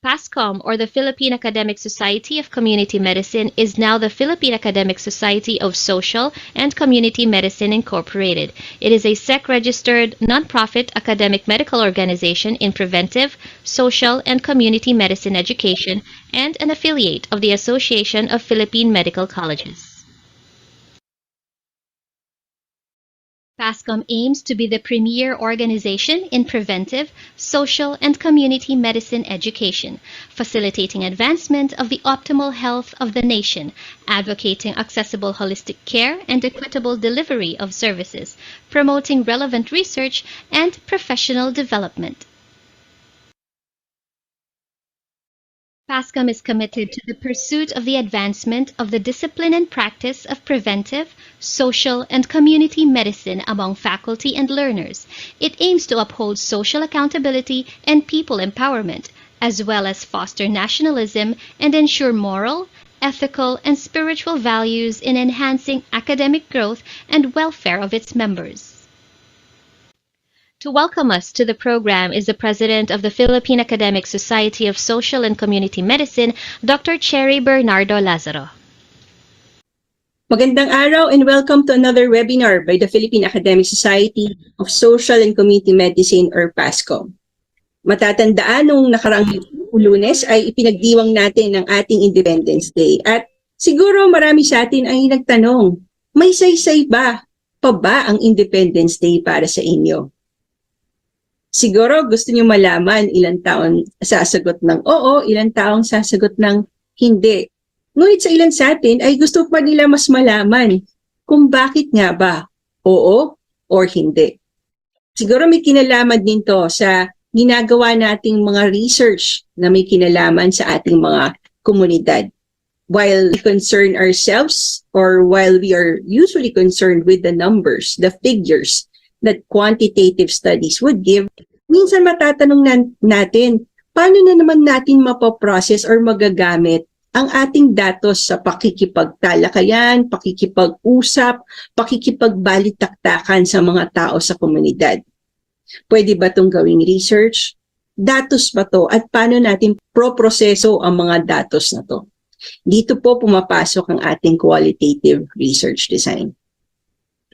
Pascom, or the Philippine Academic Society of Community Medicine, is now the Philippine Academic Society of Social and Community Medicine Incorporated. It is a SEC-registered, nonprofit academic medical organization in preventive, social, and community medicine education and an affiliate of the Association of Philippine Medical Colleges. Pascom aims to be the premier organization in preventive, social, and community medicine education, facilitating advancement of the optimal health of the nation, advocating accessible holistic care and equitable delivery of services, promoting relevant research and professional development. Pascom is committed to the pursuit of the advancement of the discipline and practice of preventive, social, and community medicine among faculty and learners. It aims to uphold social accountability and people empowerment, as well as foster nationalism and ensure moral, ethical, and spiritual values in enhancing academic growth and welfare of its members. To welcome us to the program is the President of the Philippine Academic Society of Social and Community Medicine, Dr. Cherry Bernardo Lazaro. Magandang araw and welcome to another webinar by the Philippine Academic Society of Social and Community Medicine or Pascom. Matatandaan nung nakaraang Lunes ay ipinagdiwang natin ang ating Independence Day at siguro marami sa atin ay nagtanong, may saysay ba ang Independence Day para sa inyo? Siguro gusto niyo malaman ilang taon sasagot ng oo, ilang taong sasagot ng hindi. Ngunit sa ilan sa atin ay gusto pa nila mas malaman kung bakit nga ba oo or hindi. Siguro may kinalaman din to sa ginagawa nating mga research na may kinalaman sa ating mga komunidad. While we concern ourselves or while we are usually concerned with the numbers, the figures that quantitative studies would give, minsan matatanong natin, paano na naman natin mapoprocess or magagamit ang ating datos sa pakikipagtalakayan, pakikipag-usap, pakikipagbalitaktakan sa mga tao sa komunidad. Pwede ba itong gawing research? Datos ba to? At paano natin proproseso ang mga datos na to? Dito po pumapasok ang ating qualitative research design.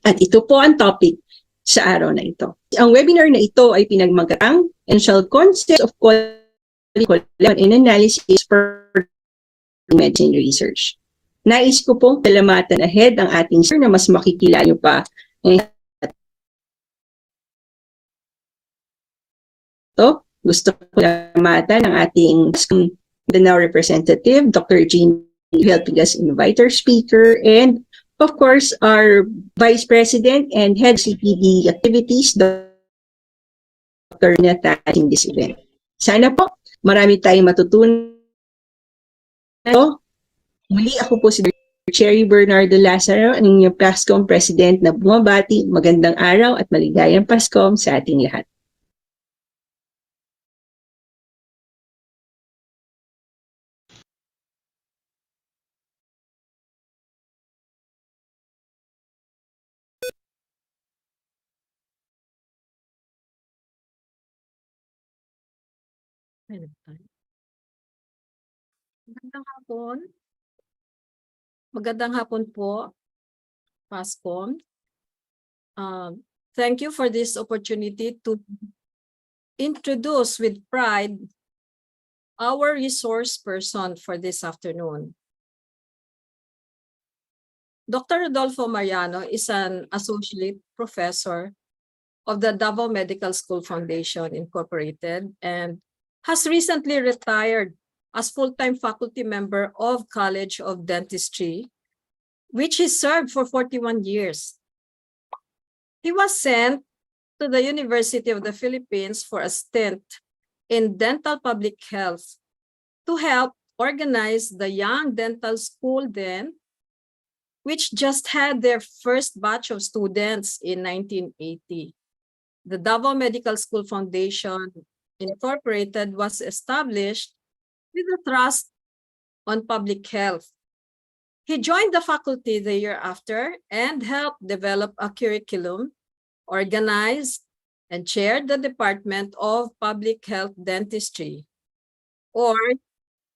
At ito po ang topic sa araw na ito. Ang webinar na ito ay pinagmagatang Essential Concepts of Qualitative and Analysis for Medicine Research. Nais ko pong palamatan ahead ang ating sir na mas makikilala nyo pa. Gusto ko palamatan ang ating now representative, Dr. Jean, helping us invite our speaker, and of course, our Vice President and Head CPD Activities, Dr. Nata, in this event. Sana po, marami tayong matutunan. Muli ako po si Dr. Cherry Bernardo Lazaro, ang inyong Pascom President na bumabati. Magandang araw at maligayang Pascom sa ating lahat. Magandang hapon. Magandang hapon po, Pascom. Thank you for this opportunity to introduce with pride our resource person for this afternoon. Dr. Rodolfo Mariano is an associate professor of the Davao Medical School Foundation Incorporated and has recently retired as full-time faculty member of College of Dentistry, which he served for 41 years. He was sent to the University of the Philippines for a stint in dental public health to help organize the Young Dental School then, which just had their first batch of students in 1980. The Davao Medical School Foundation Incorporated was established with a trust on public health. He joined the faculty the year after and helped develop a curriculum, organized, and chaired the Department of Public Health Dentistry. or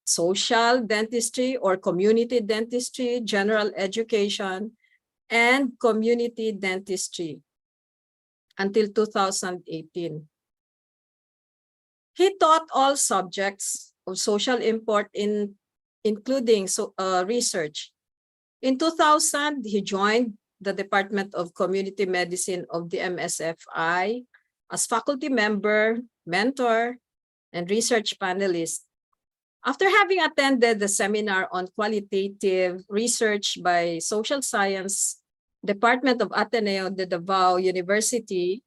social dentistry or community dentistry, general education, and community dentistry until 2018. He taught all subjects of social import including research. In 2000, he joined the Department of Community Medicine of the MSFI as faculty member, mentor, and research panelist. After having attended the seminar on qualitative research by Social Science Department of Ateneo de Davao University,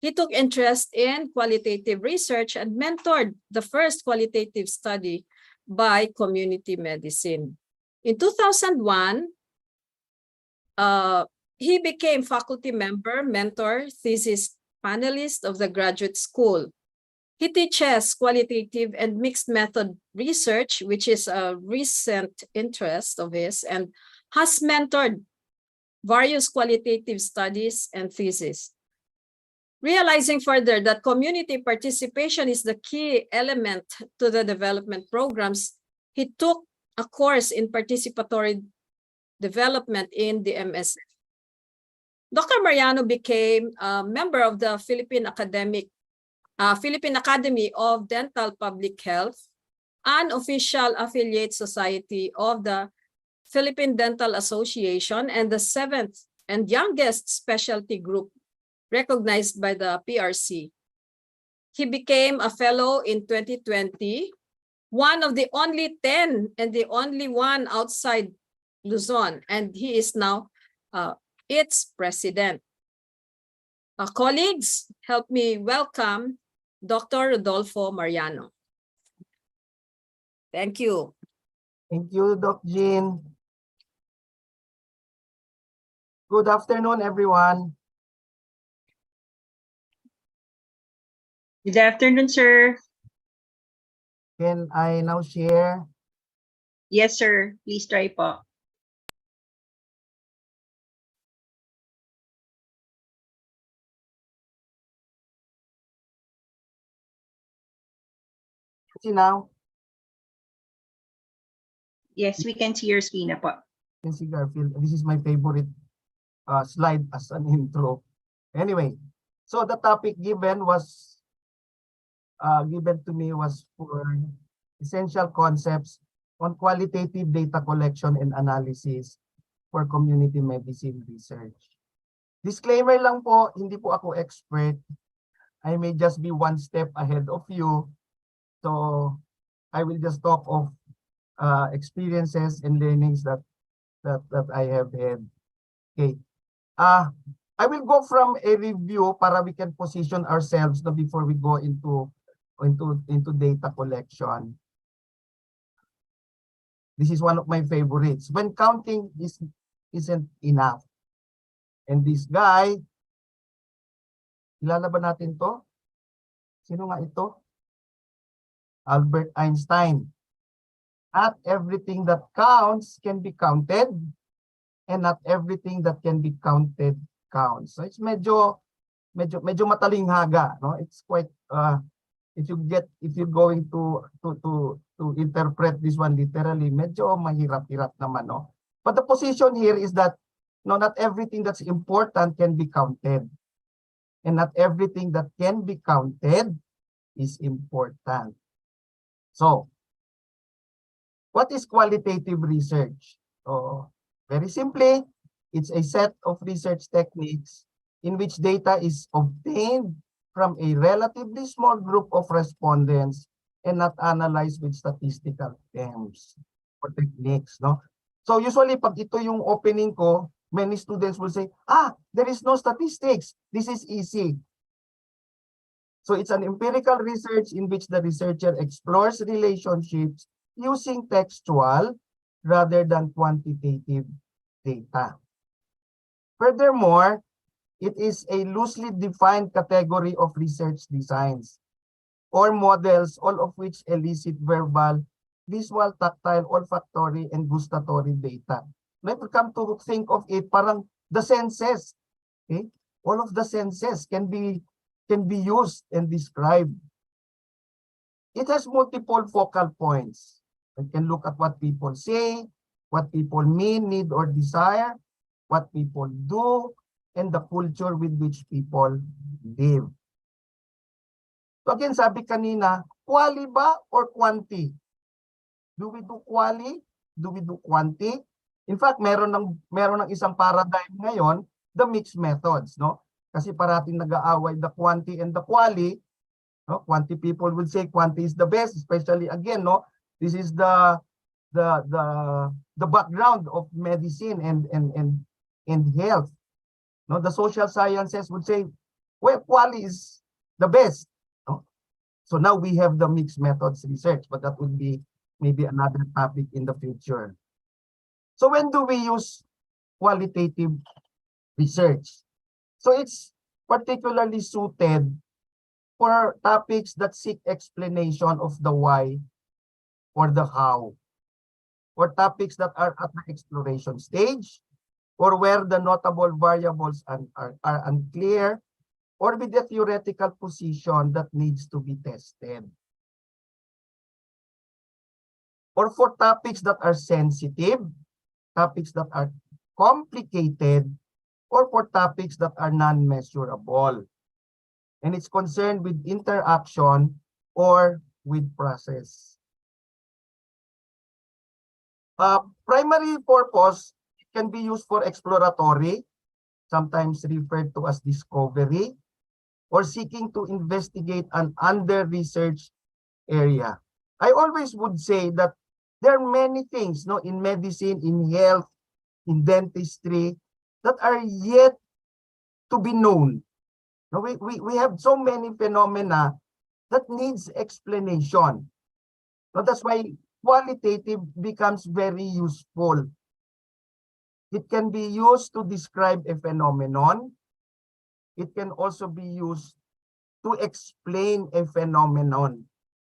he took interest in qualitative research and mentored the first qualitative study by community medicine. In 2001, he became faculty member, mentor, thesis panelist of the graduate school. He teaches qualitative and mixed method research, which is a recent interest of his, and has mentored various qualitative studies and theses. Realizing further that community participation is the key element to the development programs, he took a course in participatory development in the MSF. Dr. Mariano became a member of the Philippine Academy of Dental Public Health, an official affiliate society of the Philippine Dental Association, and the 7th and youngest specialty group recognized by the PRC. He became a fellow in 2020, one of the only 10 and the only one outside Luzon, and he is now its president. Colleagues, help me welcome Dr. Rodolfo Mariano. Thank you. Thank you, Doc Jean. Good afternoon, everyone. Good afternoon, sir. Can I now share? Yes, sir. Please try po. See now? Yes, we can see your screen na po. Can see Garfield. This is my favorite slide as an intro. Anyway, so the topic given to me was for essential concepts on qualitative data collection and analysis for community medicine research. Disclaimer lang po, hindi po ako expert. I may just be one step ahead of you. So I will just talk of experiences and learnings that I have had. Okay. I will go from a review para we can position ourselves before we go into data collection. This is one of my favorites. When counting isn't enough. And this guy, kilala ba natin to? Sino nga ito? Albert Einstein. Not everything that counts can be counted, and not everything that can be counted counts. So it's medyo matalinghaga, no? It's quite if you're going to interpret this one literally, medyo mahirap-hirap naman, no? But the position here is that no, not everything that's important can be counted, and not everything that can be counted is important. So, what is qualitative research? Very simply, it's a set of research techniques in which data is obtained from a relatively small group of respondents and not analyzed with statistical terms or techniques, no? So usually, pag ito yung opening ko, many students will say, there is no statistics. This is easy. So it's an empirical research in which the researcher explores relationships using textual rather than quantitative data. Furthermore, it is a loosely defined category of research designs or models, all of which elicit verbal, visual, tactile, olfactory, and gustatory data. Let us come to think of it parang the senses. Okay? All of the senses can be used and described. it has multiple focal points. We can look at what people say, what people mean, need, or desire, what people do, and the culture with which people live. So again, sabi kanina, quali ba or quanti? Do we do quali? Do we do quanti? In fact, meron ng isang paradigm ngayon, the mixed methods, no? Kasi parating nag-aaway the quanti and the quali. No? Quanti people will say quanti is the best, especially again, no? This is the background of medicine and health. No, the social sciences would say, well, quali is the best. No? So now we have the mixed methods research, but that would be maybe another topic in the future. So when do we use qualitative research? So it's particularly suited for topics that seek explanation of the why or the how, or topics that are at the exploration stage, or where the notable variables are unclear, or with a theoretical position that needs to be tested. Or for topics that are sensitive, topics that are complicated, or for topics that are non-measurable. And it's concerned with interaction or with process. Primary purpose can be used for exploratory, sometimes referred to as discovery, or seeking to investigate an under-researched area. I always would say that there are many things, no, in medicine, in health, in dentistry, that are yet to be known. No, we have so many phenomena that needs explanation. No, that's why qualitative becomes very useful. It can be used to describe a phenomenon. It can also be used to explain a phenomenon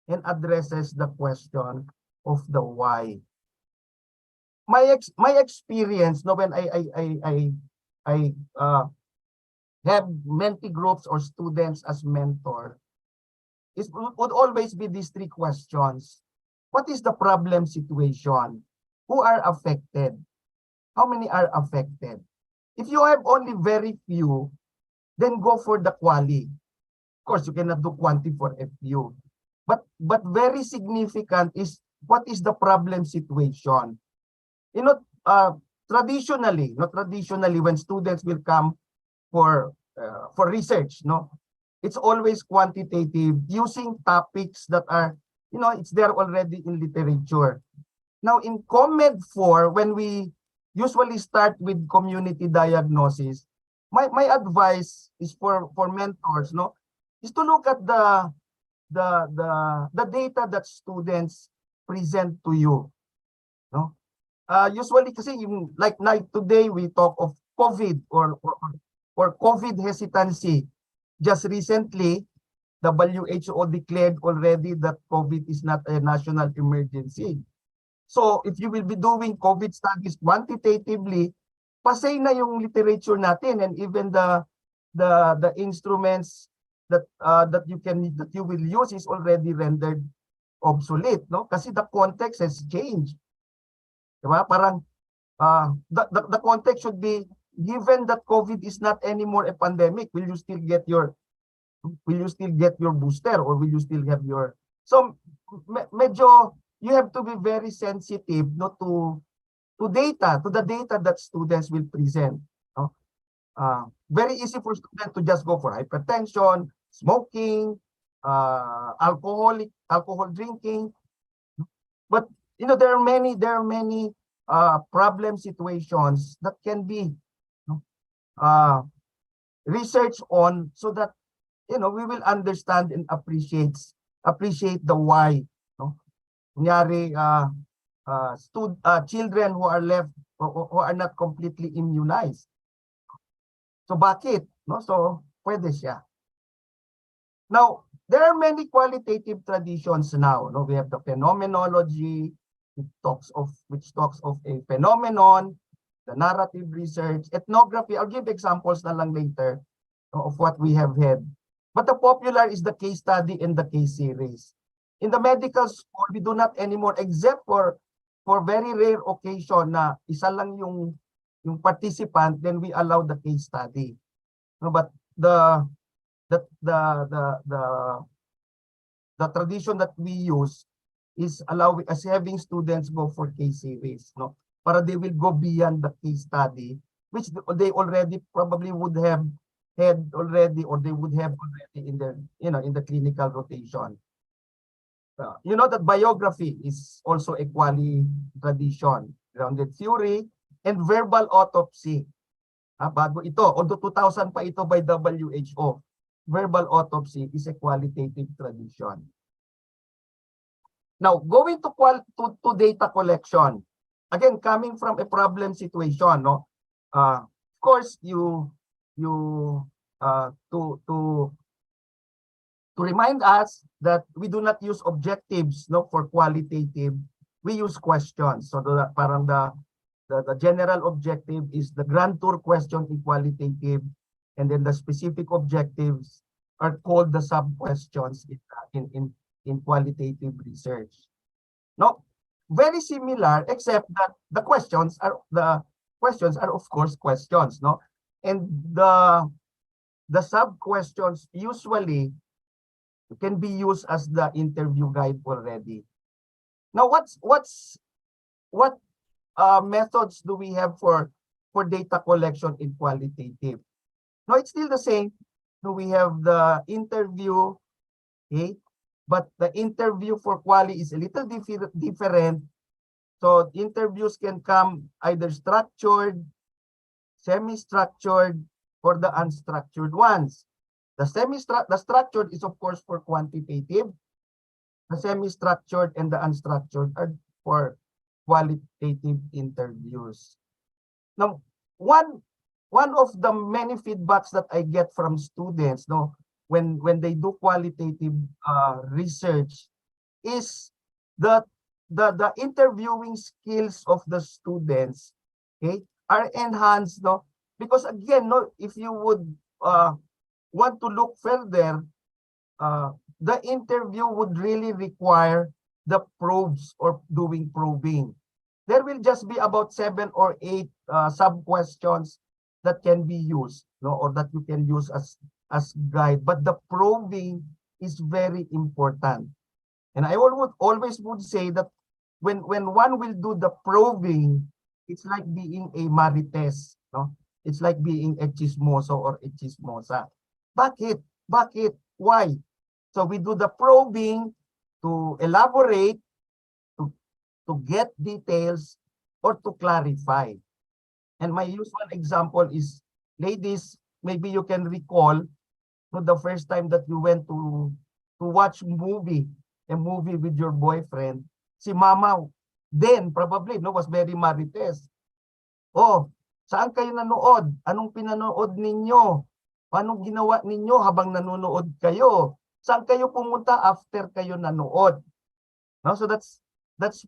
and addresses the question of the why. My experience, no, when I have mentee groups or students as mentor, would always be these three questions. What is the problem situation? Who are affected? How many are affected? If you have only very few, then go for the quali. Of course, you cannot do quanti for a few. But very significant is what is the problem situation? You know, traditionally, when students will come for research, no, it's always quantitative, using topics that are, you know, it's there already in literature. Now in ComEd 4, when we usually start with community diagnosis, my advice is for mentors, no, is to look at the data that students present to you, no. Usually kasi yung like today we talk of COVID or COVID hesitancy. Just recently, WHO declared already that COVID is not a national emergency. So if you will be doing COVID studies quantitatively, pasay na yung literature natin, and even the instruments that you will use is already rendered obsolete, no? Kasi the context has changed. Diba? Parang the context should be, given that COVID is not anymore a pandemic, will you still get your booster, or will you still have your, so medyo you have to be very sensitive, no, to the data that students will present, no? Very easy for students to just go for hypertension, smoking, alcohol drinking, but you know, there are many problem situations that can be research on, so that, you know, we will understand and appreciate the why, no? Kunyari, children who are left who are not completely immunized. So bakit, no? So pwede siya. Now, there are many qualitative traditions now, no? We have the phenomenology, which talks of a phenomenon, the narrative research, ethnography. I'll give examples na lang later of what we have had. But the popular is the case study and the case series. In the medical school, we do not anymore, except for very rare occasion na isa lang yung participant, then we allow the case study. No, but the the the the the the tradition that we use is allowing as having students go for case series, no, para they will go beyond the case study, which they already probably would have had already, or they would have already in their, in the clinical rotation. You know that biography is also a quali tradition, grounded theory, and verbal autopsy. Bago ito, although 2000 pa ito by WHO, verbal autopsy is a qualitative tradition. Now, going to data collection, again, coming from a problem situation, no? Of course, to remind us that we do not use objectives, no, for qualitative, we use questions. So parang the general objective is the grand tour question in qualitative, and then the specific objectives are called the sub-questions in qualitative research. No, very similar, except that the questions are of course questions, no, and the sub-questions usually can be used as the interview guide already. Now, what methods do we have for data collection in qualitative? No, it's still the same. So we have the interview, okay, but the interview for quali is a little different. So interviews can come either structured, semi-structured, or the unstructured ones. The structured is of course for quantitative. The semi-structured and the unstructured are for qualitative interviews. Now, one of the many feedbacks that I get from students, no, when they do qualitative research, is the interviewing skills of the students, okay, are enhanced, no, because again, no, if you would want to look further, the interview would really require the probes or doing probing. There will just be about 7 or 8 sub-questions that can be used, no, or that you can use as guide. But the probing is very important. And I always would say that when one will do the probing, it's like being a marites, no? It's like being a chismoso or a chismosa. Bakit? Bakit? Why? So we do the probing to elaborate, to get details, or to clarify. And my usual example is, ladies, maybe you can recall, no, the first time that you went to watch a movie with your boyfriend. Si mama then probably, no, was very marites. Oh, saan kayo nanood? Anong pinanood ninyo? Anong ginawa ninyo habang nanonood kayo? Saan kayo pumunta after kayo nanood? No, so that's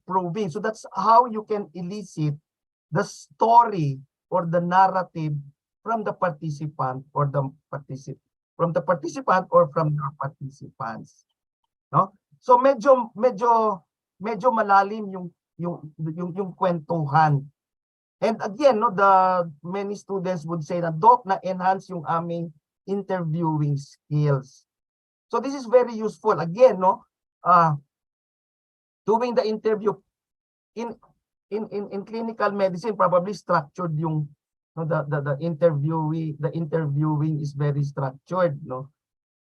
probing. So that's how you can elicit the story or the narrative from the participant or from the participant or from your participants. No? So medyo malalim yung kwentuhan. And again, no, the many students would say na, Doc, na-enhance yung aming interviewing skills. So this is very useful. Again, no, doing the interview in clinical medicine, probably structured yung, no, the interviewing is very structured, no.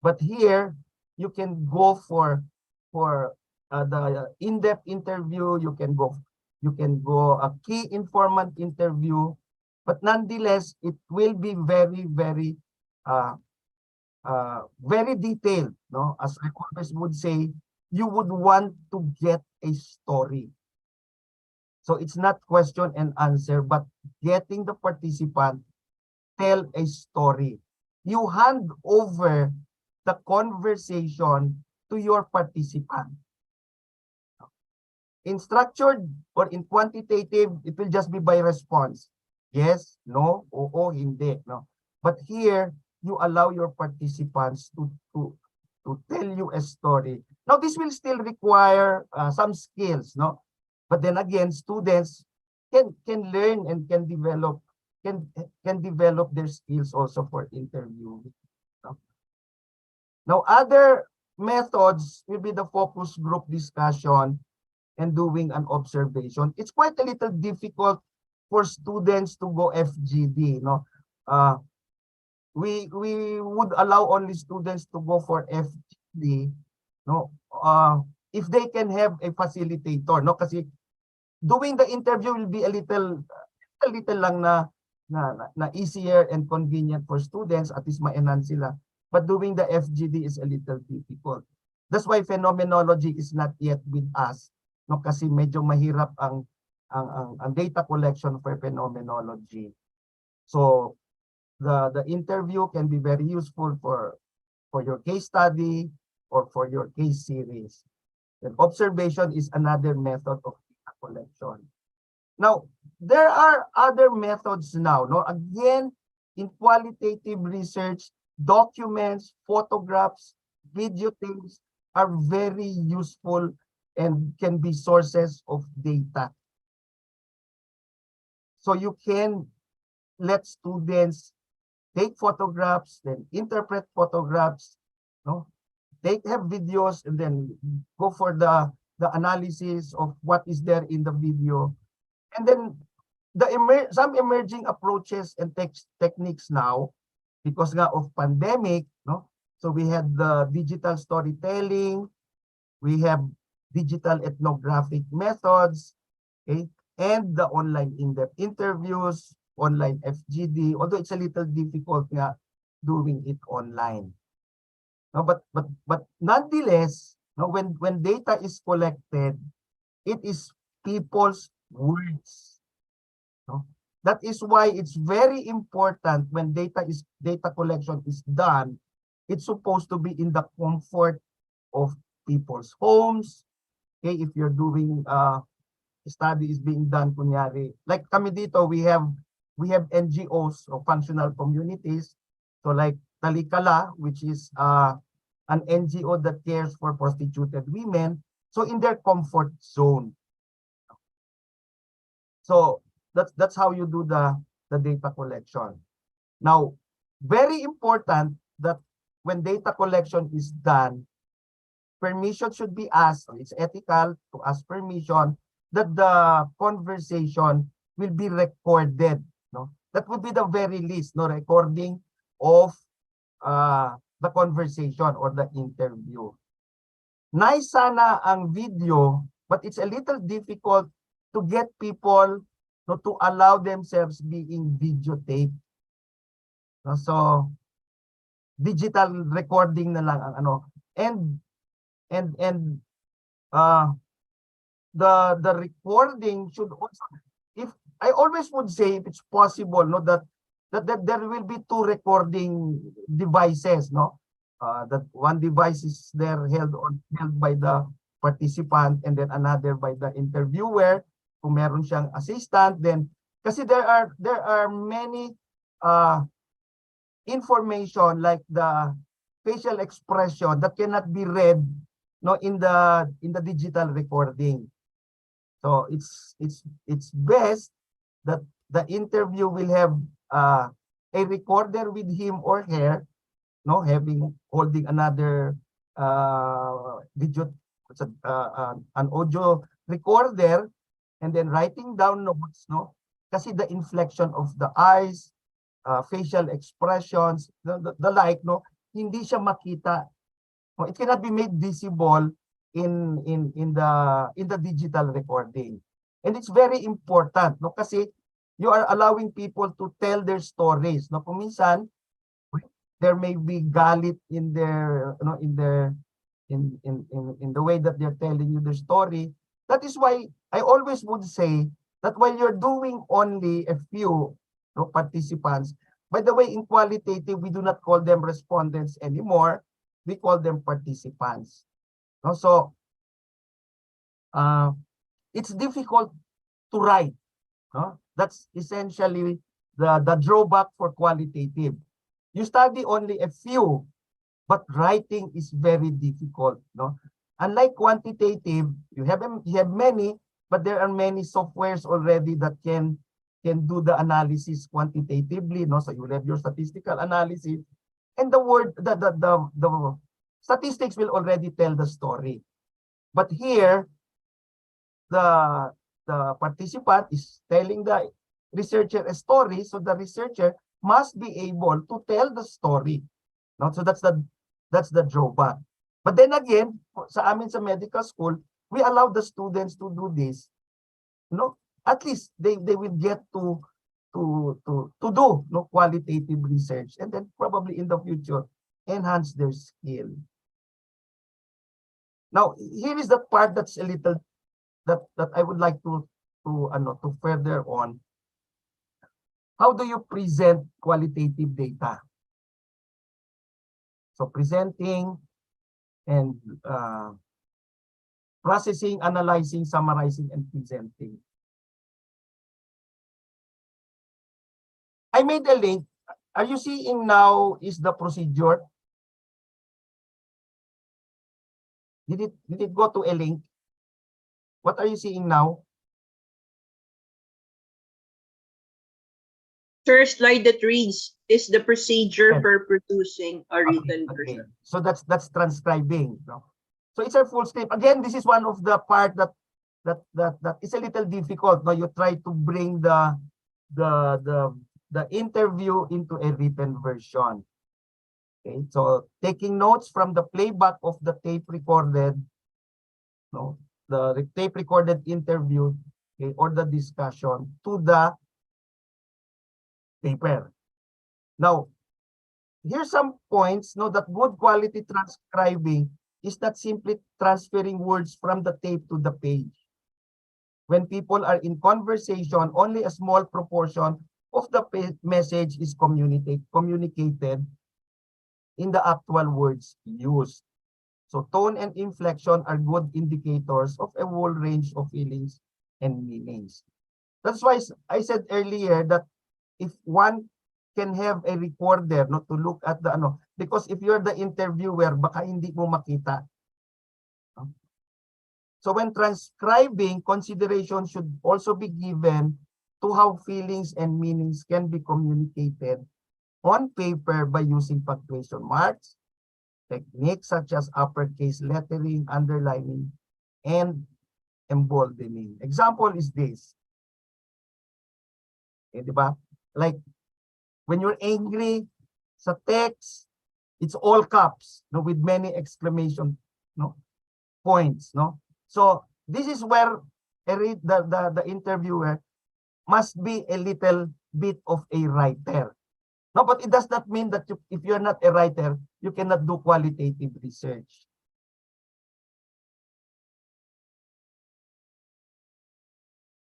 But here you can go for the in-depth interview. You can go a key informant interview, but nonetheless it will be very very detailed, no. As I always would say, you would want to get a story. So it's not question and answer, but getting the participant tell a story. You hand over the conversation to your participant. In structured or in quantitative, it will just be by response. Yes, no, oo, hindi, no. But here, you allow your participants to to tell you a story. Now, this will still require some skills, no? But then again, students can learn and can develop their skills also for interviewing. No? Now, other methods will be the focus group discussion and doing an observation. It's quite a little difficult for students to go FGD, no? We would allow only students to go for FGD, no? If they can have a facilitator, no? Kasi doing the interview will be a little lang na easier and convenient for students, at least ma-enhance sila. But doing the FGD is a little difficult. That's why phenomenology is not yet with us, no? Kasi medyo mahirap ang data collection for phenomenology. So the interview can be very useful for your case study or for your case series. And observation is another method of data collection. Now, there are other methods now, no? Again, in qualitative research, documents, photographs, videotapes are very useful and can be sources of data. So you can let students take photographs, then interpret photographs, no? Have videos and then go for the analysis of what is there in the video. And then some emerging approaches and techniques now, because nga of pandemic, no? So we had the digital storytelling, we have digital ethnographic methods, okay? And the online in-depth interviews, online FGD, although it's a little difficult nga doing it online. No, but nonetheless, no, when data is collected, it is people's words. No? That is why it's very important when data collection is done, it's supposed to be in the comfort of people's homes. Okay, if you're doing study is being done, kunyari, like kami dito, we have NGOs or functional communities. So like Talikala, which is an NGO that cares for prostituted women. So in their comfort zone. So that's how you do the data collection. Now, very important that when data collection is done, permission should be asked. It's ethical to ask permission that the conversation will be recorded. No, that would be the very least, no, recording of the conversation or the interview. Nice sana ang video, but it's a little difficult to get people, no, to allow themselves being videotaped. No, so digital recording na lang ang ano. And the recording should also, if I always would say, if it's possible, no, that there will be two recording devices, no, that one device is there held by the participant and then another by the interviewer. Kung meron siyang assistant, then kasi there are many information like the facial expression that cannot be read, no, in the digital recording. So it's best that the interview will have a recorder with him or her, no, holding another video, an audio recorder, and then writing down notes, no, kasi the inflection of the eyes, facial expressions, the like, no, hindi siya makita. No, it cannot be made visible in the digital recording. And it's very important, no, kasi you are allowing people to tell their stories, no. Kung minsan there may be galit in their, you know, in the way that they're telling you their story. That is why I always would say that while you're doing only a few, no, participants, by the way, in qualitative, we do not call them respondents anymore. We call them participants. No? So, it's difficult to write. No? That's essentially the drawback for qualitative. You study only a few, but writing is very difficult, no? Unlike quantitative, you have many, but there are many softwares already that can do the analysis quantitatively, no? So you have your statistical analysis, and the statistics will already tell the story. But here, the participant is telling the researcher a story, so the researcher must be able to tell the story, no? So that's the drawback. But then again, sa amin sa medical school, we allow the students to do this. No, at least they will get to do, no, qualitative research, and then probably in the future enhance their skill. Now, here is the part that's a little that I would like to further on. How do you present qualitative data? So presenting and processing, analyzing, summarizing, and presenting. I made a link. Are you seeing now is the procedure? Did it go to a link? What are you seeing now? Sir, slide that reads is the procedure Okay. for producing a written Okay. version. So that's transcribing, no? So it's a full script. Again, this is one of the part that is a little difficult. No, you try to bring the interview into a written version. Okay, so taking notes from the playback of the tape recorded, no, the tape recorded interview, okay, or the discussion to the paper. Now, here's some points, no, that good quality transcribing is not simply transferring words from the tape to the page. When people are in conversation, only a small proportion of the message is communicated in the actual words used. So tone and inflection are good indicators of a whole range of feelings and meanings. That's why I said earlier that if one can have a recorder, no, to look at the because if you're the interviewer, baka hindi mo makita. So when transcribing, consideration should also be given to how feelings and meanings can be communicated on paper by using punctuation marks, techniques such as uppercase lettering, underlining, and emboldening. Example is this. Okay, diba? Like when you're angry, sa text, it's all caps, no, with many exclamation, no, points, no. So this is where the interviewer must be a little bit of a writer. No, but it does not mean that if you're not a writer, you cannot do qualitative research.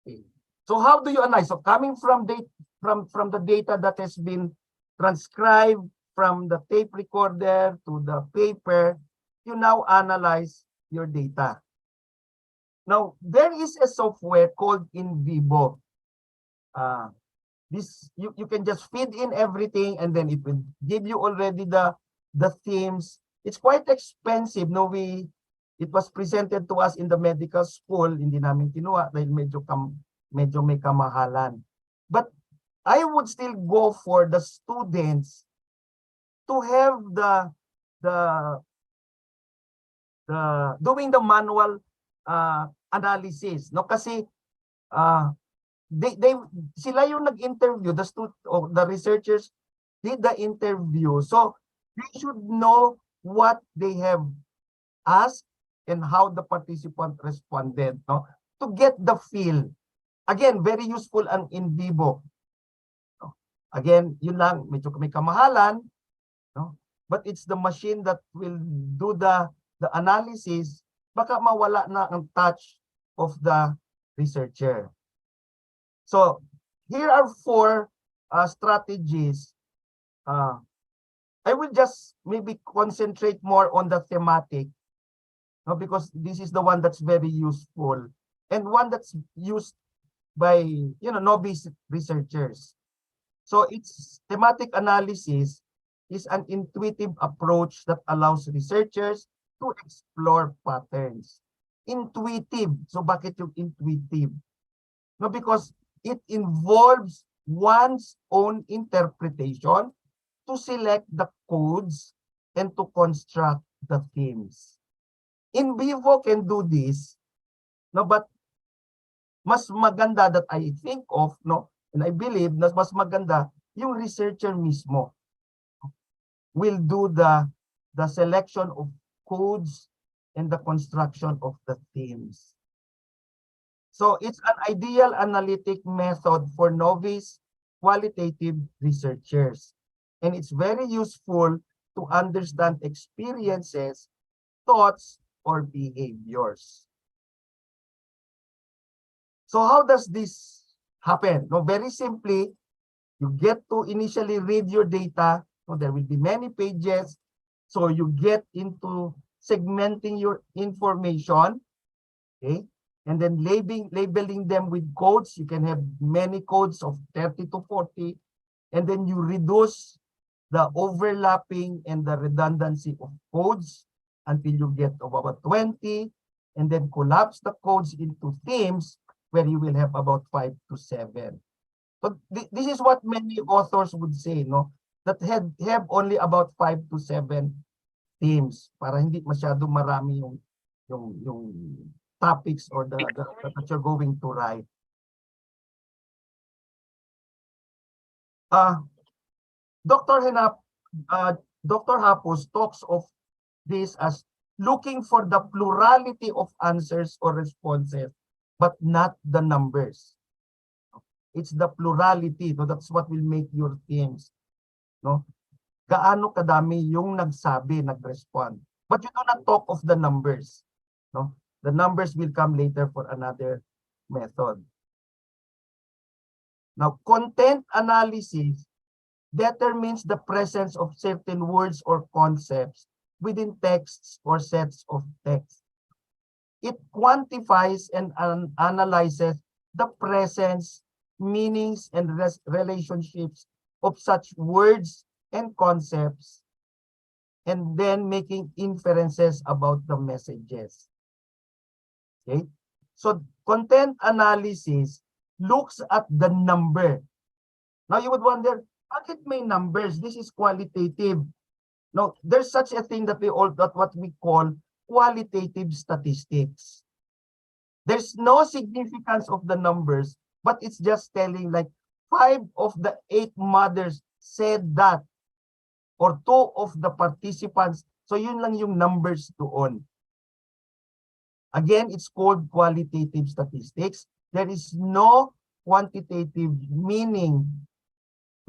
Okay. So how do you analyze? So coming from the data that has been transcribed from the tape recorder to the paper, you now analyze your data. Now, there is a software called In Vivo. This you can just feed in everything and then it will give you already the themes. It's quite expensive. No, it was presented to us in the medical school. Hindi namin kinuha dahil medyo may kamahalan. But I would still go for the students to have the doing the manual analysis, no, kasi sila yung nag-interview, the researchers did the interview, so they should know what they have asked and how the participant responded, no, to get the feel. Again, very useful ang In Vivo, no? Again, yun lang, medyo may kamahalan, no, but it's the machine that will do the analysis. Baka mawala na ang touch of the researcher. So here are 4 strategies. I will just maybe concentrate more on the thematic, no, because this is the one that's very useful and one that's used by novice researchers. So it's thematic analysis is an intuitive approach that allows researchers to explore patterns. Intuitive. So bakit yung intuitive? No, because it involves one's own interpretation to select the codes and to construct the themes. In vivo can do this, no, but mas maganda that I think of, no, and I believe na mas maganda yung researcher mismo will do the selection of codes and the construction of the themes. So it's an ideal analytic method for novice qualitative researchers. And it's very useful to understand experiences, thoughts, or behaviors. So how does this happen? No, very simply, you get to initially read your data. So there will be many pages. So you get into segmenting your information, okay? And then labeling them with codes. You can have many codes of 30 to 40. And then you reduce the overlapping and the redundancy of codes until you get about 20. And then collapse the codes into themes where you will have about 5 to 7. So this is what many authors would say, no? That have only about 5 to 7 themes para hindi masyado marami yung topics or that you're going to write. Dr. Hapos talks of this as looking for the plurality of answers or responses, but not the numbers. It's the plurality. So that's what will make your themes. No? Gaano kadami yung nagsabi, nag-respond. But you do not talk of the numbers. No? The numbers will come later for another method. Now, content analysis determines the presence of certain words or concepts within texts or sets of text. It quantifies and analyzes the presence, meanings, and relationships of such words and concepts, and then making inferences about the messages. Okay? So content analysis looks at the number. Now you would wonder, bakit may numbers? This is qualitative. No, there's such a thing that what we call qualitative statistics. There's no significance of the numbers, but it's just telling like 5 of the 8 mothers said that, or 2 of the participants. So yun lang yung numbers doon. Again, it's called qualitative statistics. There is no quantitative meaning,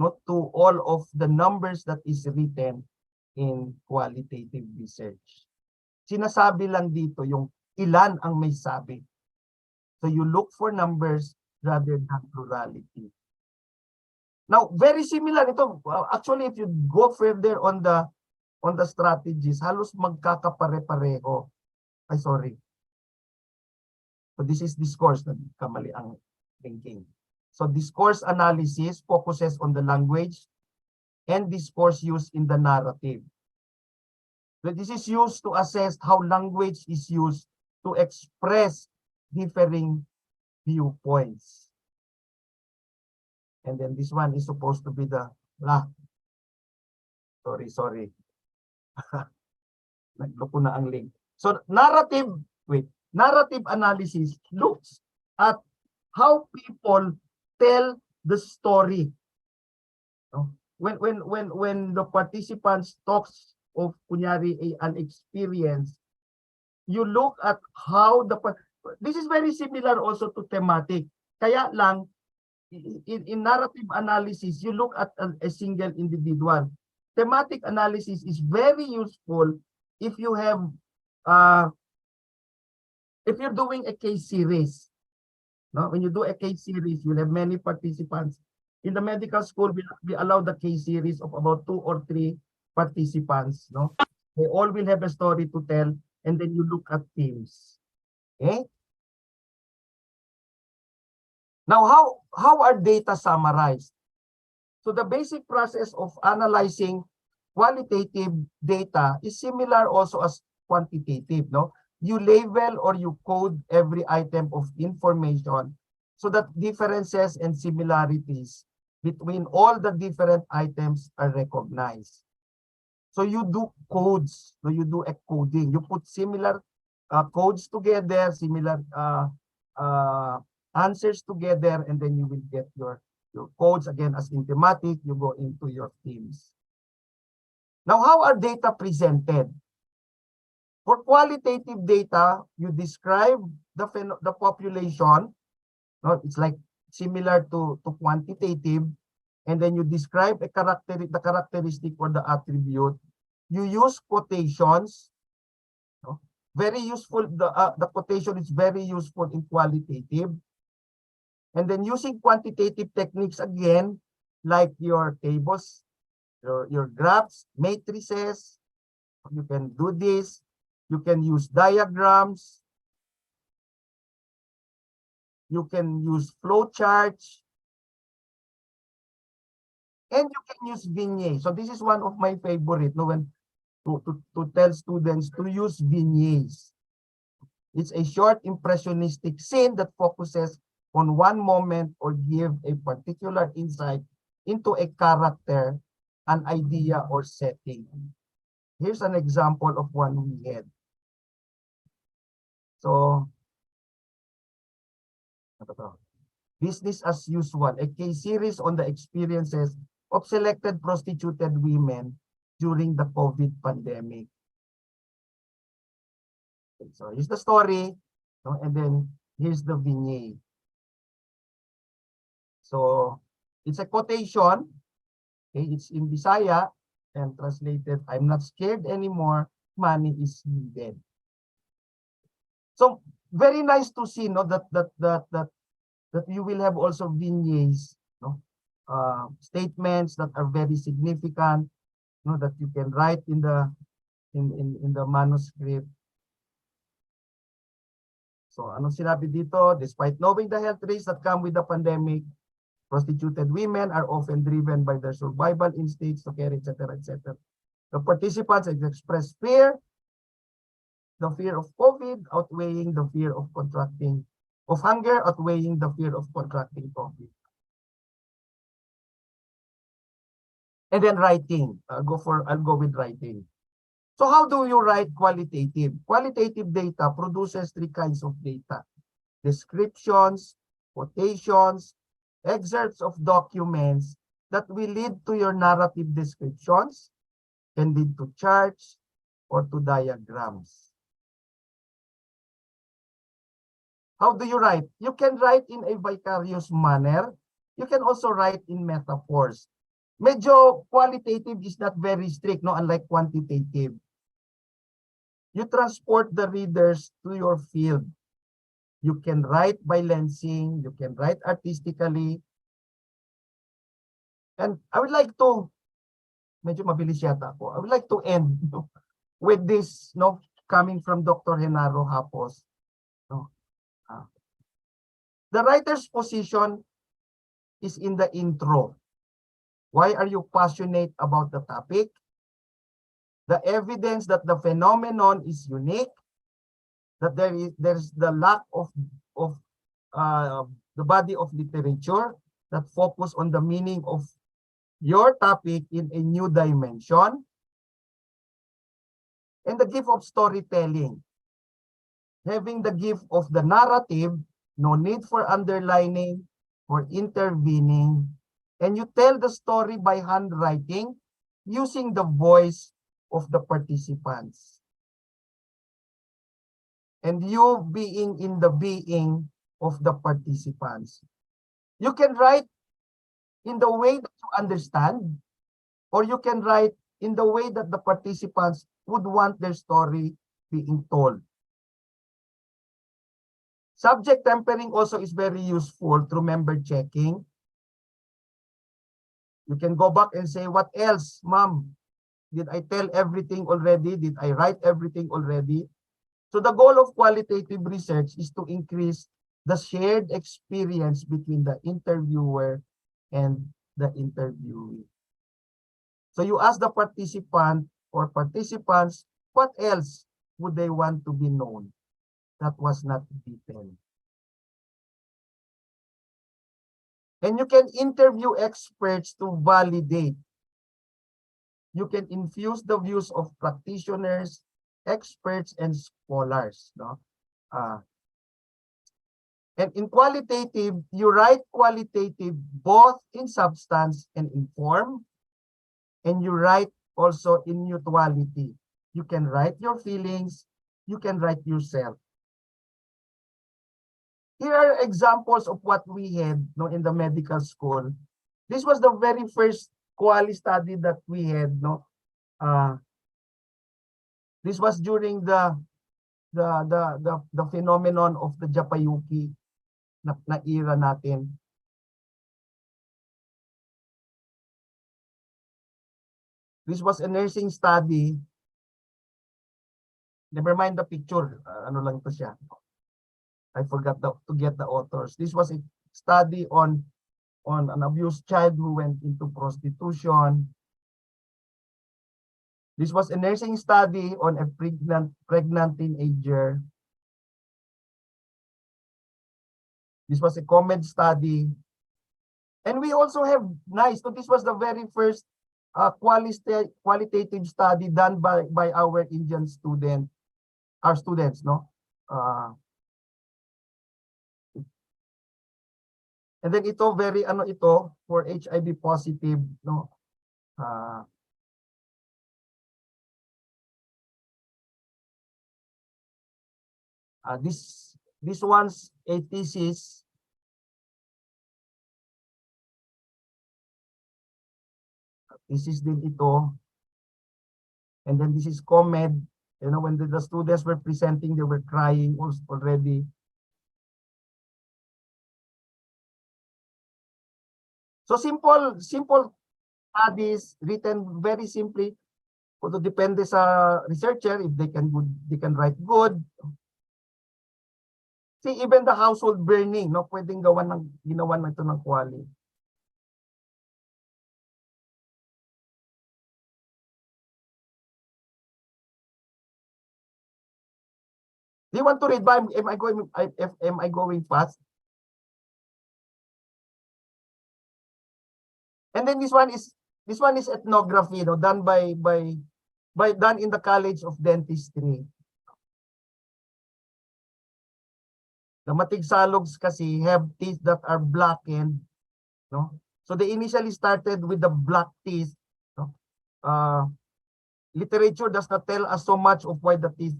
no, to all of the numbers that is written in qualitative research. Sinasabi lang dito yung ilan ang may sabi. So you look for numbers rather than plurality. Now, very similar ito. Actually, if you go further on the strategies, halos magkakapare-pareho. Ay, sorry. So this is discourse. Kamali ang thinking. So discourse analysis focuses on the language and discourse used in the narrative. So this is used to assess how language is used to express differing viewpoints. And then this one is supposed to be the sorry. Nagloko na ang link. So narrative analysis looks at how people tell the story. When the participants talks of kunyari an experience, you look at how this is very similar also to thematic. Kaya lang in narrative analysis, you look at a single individual. Thematic analysis is very useful if you have if you're doing a case series. No, when you do a case series, you'll have many participants. In the medical school, we allow the case series of about 2 or 3 participants. No, they all will have a story to tell, and then you look at themes. Okay. Now, how are data summarized? So the basic process of analyzing qualitative data is similar also as quantitative, no? You label or you code every item of information so that differences and similarities between all the different items are recognized. So you do codes, so you do a coding. You put similar codes together, similar answers together, and then you will get your codes again as in thematic. You go into your themes. Now, how are data presented? For qualitative data, you describe the population. No, it's like similar to quantitative, and then you describe the characteristic or the attribute. You use quotations. No? Very useful. The quotation is very useful in qualitative. And then using quantitative techniques again, like your tables, your graphs, matrices, you can do this. You can use diagrams. You can use flowcharts. And you can use vignettes. So this is one of my favorite, no, when to tell students to use vignettes. It's a short impressionistic scene that focuses on one moment or give a particular insight into a character, an idea, or setting. Here's an example of one we had. So, business as usual, a case series on the experiences of selected prostituted women during the COVID pandemic. Okay, so here's the story, no? And then here's the vignette. So it's a quotation. Okay, it's in Bisaya and translated, I'm not scared anymore, money is needed. So very nice to see, no, that you will have also vignettes, no, statements that are very significant, no, that you can write in the manuscript. So anong sinabi dito? Despite knowing the health risks that come with the pandemic, prostituted women are often driven by their survival instincts to carry, etc., etc. The participants express fear, the fear of COVID outweighing the fear of hunger outweighing the fear of contracting COVID. And then writing. I'll go with writing. So how do you write qualitative? Qualitative data produces three kinds of data: descriptions, quotations, excerpts of documents that will lead to your narrative descriptions, can lead to charts or to diagrams. How do you write? You can write in a vicarious manner. You can also write in metaphors. Medyo qualitative is not very strict, no, unlike quantitative. You transport the readers to your field. You can write by lensing, you can write artistically. And I would like to, medyo mabilis yata ako, I would like to end, no, with this, no, coming from Dr. Genaro Hapos. No? The writer's position is in the intro. Why are you passionate about the topic? The evidence that the phenomenon is unique, that there's the lack of the body of literature that focus on the meaning of your topic in a new dimension, and the gift of storytelling. Having the gift of the narrative, no need for underlining or intervening, and you tell the story by handwriting using the voice of the participants. And you being in the being of the participants. You can write in the way that you understand, or you can write in the way that the participants would want their story being told. Subject tempering also is very useful through member checking. You can go back and say, what else, ma'am? Did I tell everything already? Did I write everything already? So the goal of qualitative research is to increase the shared experience between the interviewer and the interviewee. So you ask the participant or participants, what else would they want to be known that was not written? And you can interview experts to validate. You can infuse the views of practitioners, experts, and scholars. No? And in qualitative, you write qualitative both in substance and in form. And you write also in mutuality. You can write your feelings. You can write yourself. Here are examples of what we had no, in the medical school. This was the very first quali study that we had. No, this was during the phenomenon of the Japayuki na era natin. This was a nursing study. Never mind the picture. Ano lang ito siya. I forgot to get the authors. This was a study on an abused child who went into prostitution. This was a nursing study on a pregnant teenager. This was a COMED study. And we also have so this was the very first qualitative study done by our Indian our students, no? And then ito very ito for HIV positive, no? This one's a thesis. Thesis din ito. And then this is COMED. You know, when the students were presenting, they were crying already. So simple studies written very simply. Kung depende sa researcher if they can write good. See, even the household burning, no, pwedeng ginawan na ito ng quali. Do you want to read by? Am I going fast? And then this one is ethnography, no, done done in the College of Dentistry. The matigsalogs kasi have teeth that are blackened, no? So they initially started with the black teeth, no? Literature does not tell us so much of why the teeth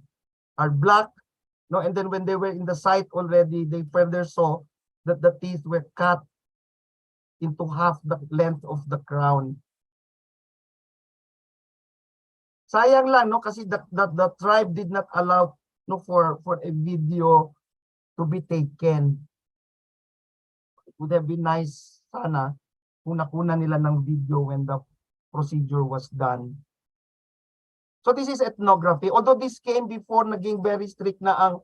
are black, no? And then when they were in the site already, they further saw that the teeth were cut into half the length of the crown. Sayang lang, no, kasi the tribe did not allow, no, for a video to be taken. It would have been nice sana kung nakuna nila ng video when the procedure was done. So this is ethnography. Although this came before naging very strict na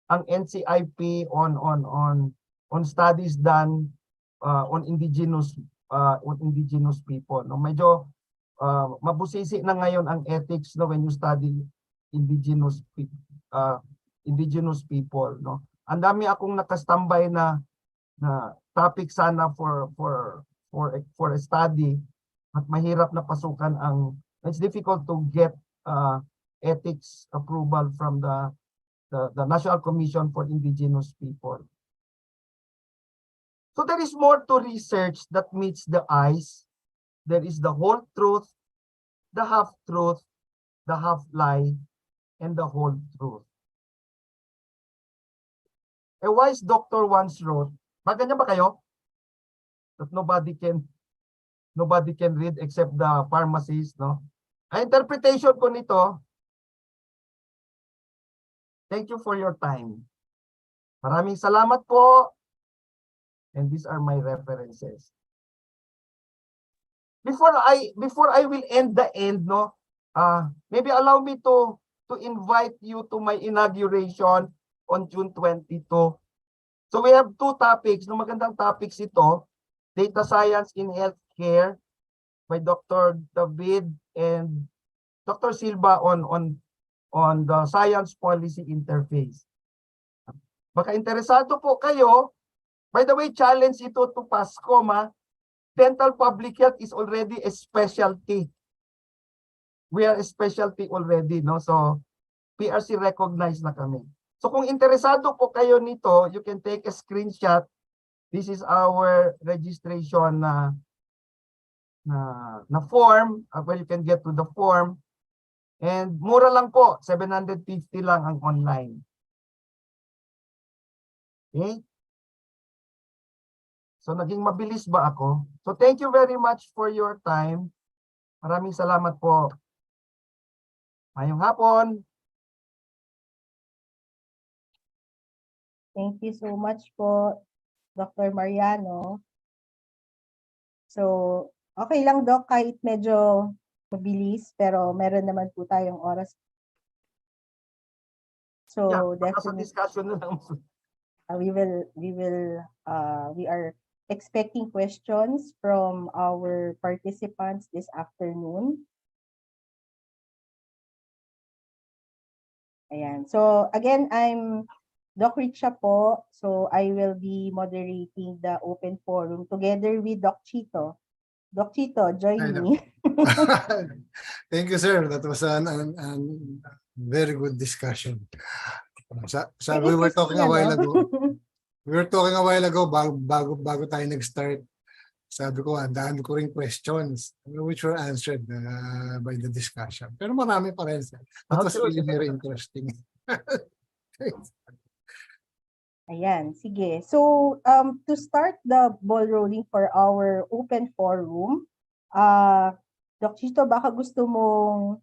ang NCIP on studies done on indigenous people. No, medyo mabusisi na ngayon ang ethics, no, when you study indigenous people, no. Ang dami akong nakastambay na topic sana for a study at mahirap na pasukan it's difficult to get ethics approval from the National Commission for Indigenous People. So there is more to research that meets the eyes. There is the whole truth, the half truth, the half lie, and the whole truth. A wise doctor once wrote, ganyan ba kayo? That nobody can read except the pharmacist, no? Ang interpretation ko nito, thank you for your time. Maraming salamat po. And these are my references. Before I will end, no, maybe allow me to invite you to my inauguration on June 22. So we have two topics, no, magandang topics ito, data science in healthcare by Dr. David and Dr. Silva on the science policy interface. Baka interesado po kayo. By the way, challenge ito to Pascom. Dental public health is already a specialty. We are a specialty already, no? So PRC recognized na kami. So kung interesado po kayo nito, you can take a screenshot. This is our registration na form, where you can get to the form. And mura lang po, 750 lang ang online. Okay? So naging mabilis ba ako? So thank you very much for your time. Maraming salamat po. Mayong hapon. Thank you so much po, Dr. Mariano. So, okay lang, Doc, kahit medyo mabilis, pero meron naman po tayong oras. So, Baka sa definitely, discussion na lang. we are expecting questions from our participants this afternoon. Ayan. So, again, I'm Doc Richa po. So, I will be moderating the open forum together with Doc Chito. Doc Chito, join me. Thank you, sir. That was an very good discussion. So we were talking a while ago. We were talking a while ago bago tayo nag-start. Sabi ko, ang dami ko ring questions which were answered by the discussion. Pero marami pa rin. That was really very interesting. Ayan, sige. So, to start the ball rolling for our open forum, Doc Chito, baka gusto mong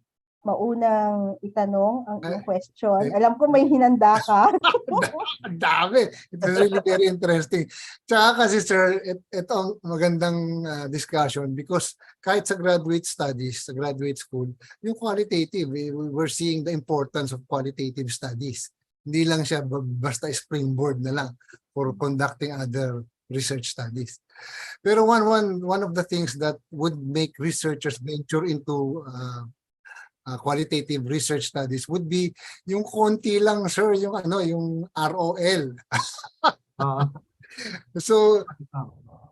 maunang itanong ang iyong question. Alam ko may hinanda ka. Ang dami. It was really very interesting. Tsaka kasi sir, ito ang magandang discussion because kahit sa graduate studies, sa graduate school, yung qualitative, we're seeing the importance of qualitative studies. Hindi lang siya basta springboard na lang for conducting other research studies. Pero one of the things that would make researchers venture into qualitative research studies would be yung konti lang, sir, yung yung ROL. So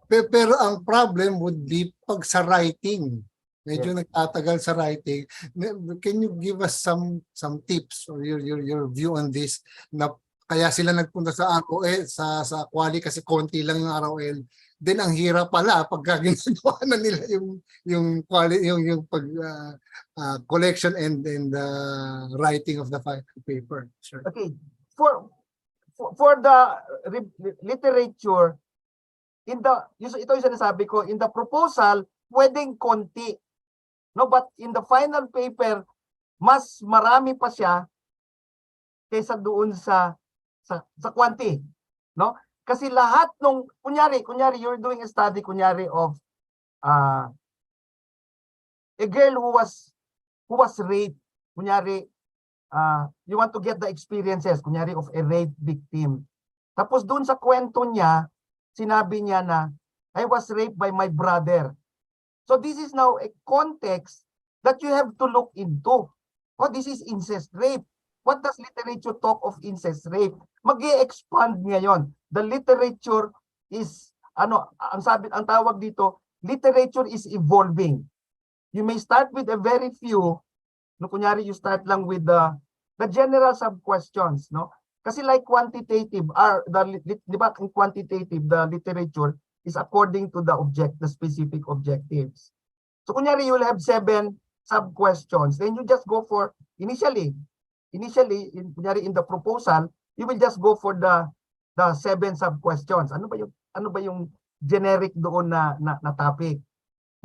pero ang problem would be pag sa writing. Medyo nagtatagal sa writing. Can you give us some tips or your view on this, na kaya sila nagpunta sa ROL, sa quali kasi konti lang yung ROL. Then ang hirap pala pagka ginagawa na nila yung pag collection and the writing of the final paper. Sure. Okay. For the literature, ito yung sinasabi ko, in the proposal, pwedeng konti. No, but in the final paper, mas marami pa siya kaysa doon sa quantity, no? Kasi lahat nung kunyari you're doing a study of a girl who was raped, kunyari you want to get the experiences kunyari of a rape victim. Tapos doon sa kwento niya, sinabi niya na I was raped by my brother. So this is now a context that you have to look into. Oh, this is incest rape. What does literature talk of incest rape? Mag-i-expand niya yon. The literature is, ang tawag dito, literature is evolving. You may start with a very few, no, kunyari you start lang with the general sub-questions, no? Kasi like quantitative, di ba, in quantitative, the literature is according to the specific objectives. So kunyari you'll have 7 sub-questions, then you just go for, initially, kunyari in the proposal, you will just go for the 7 sub-questions. Ano ba yung generic doon na topic?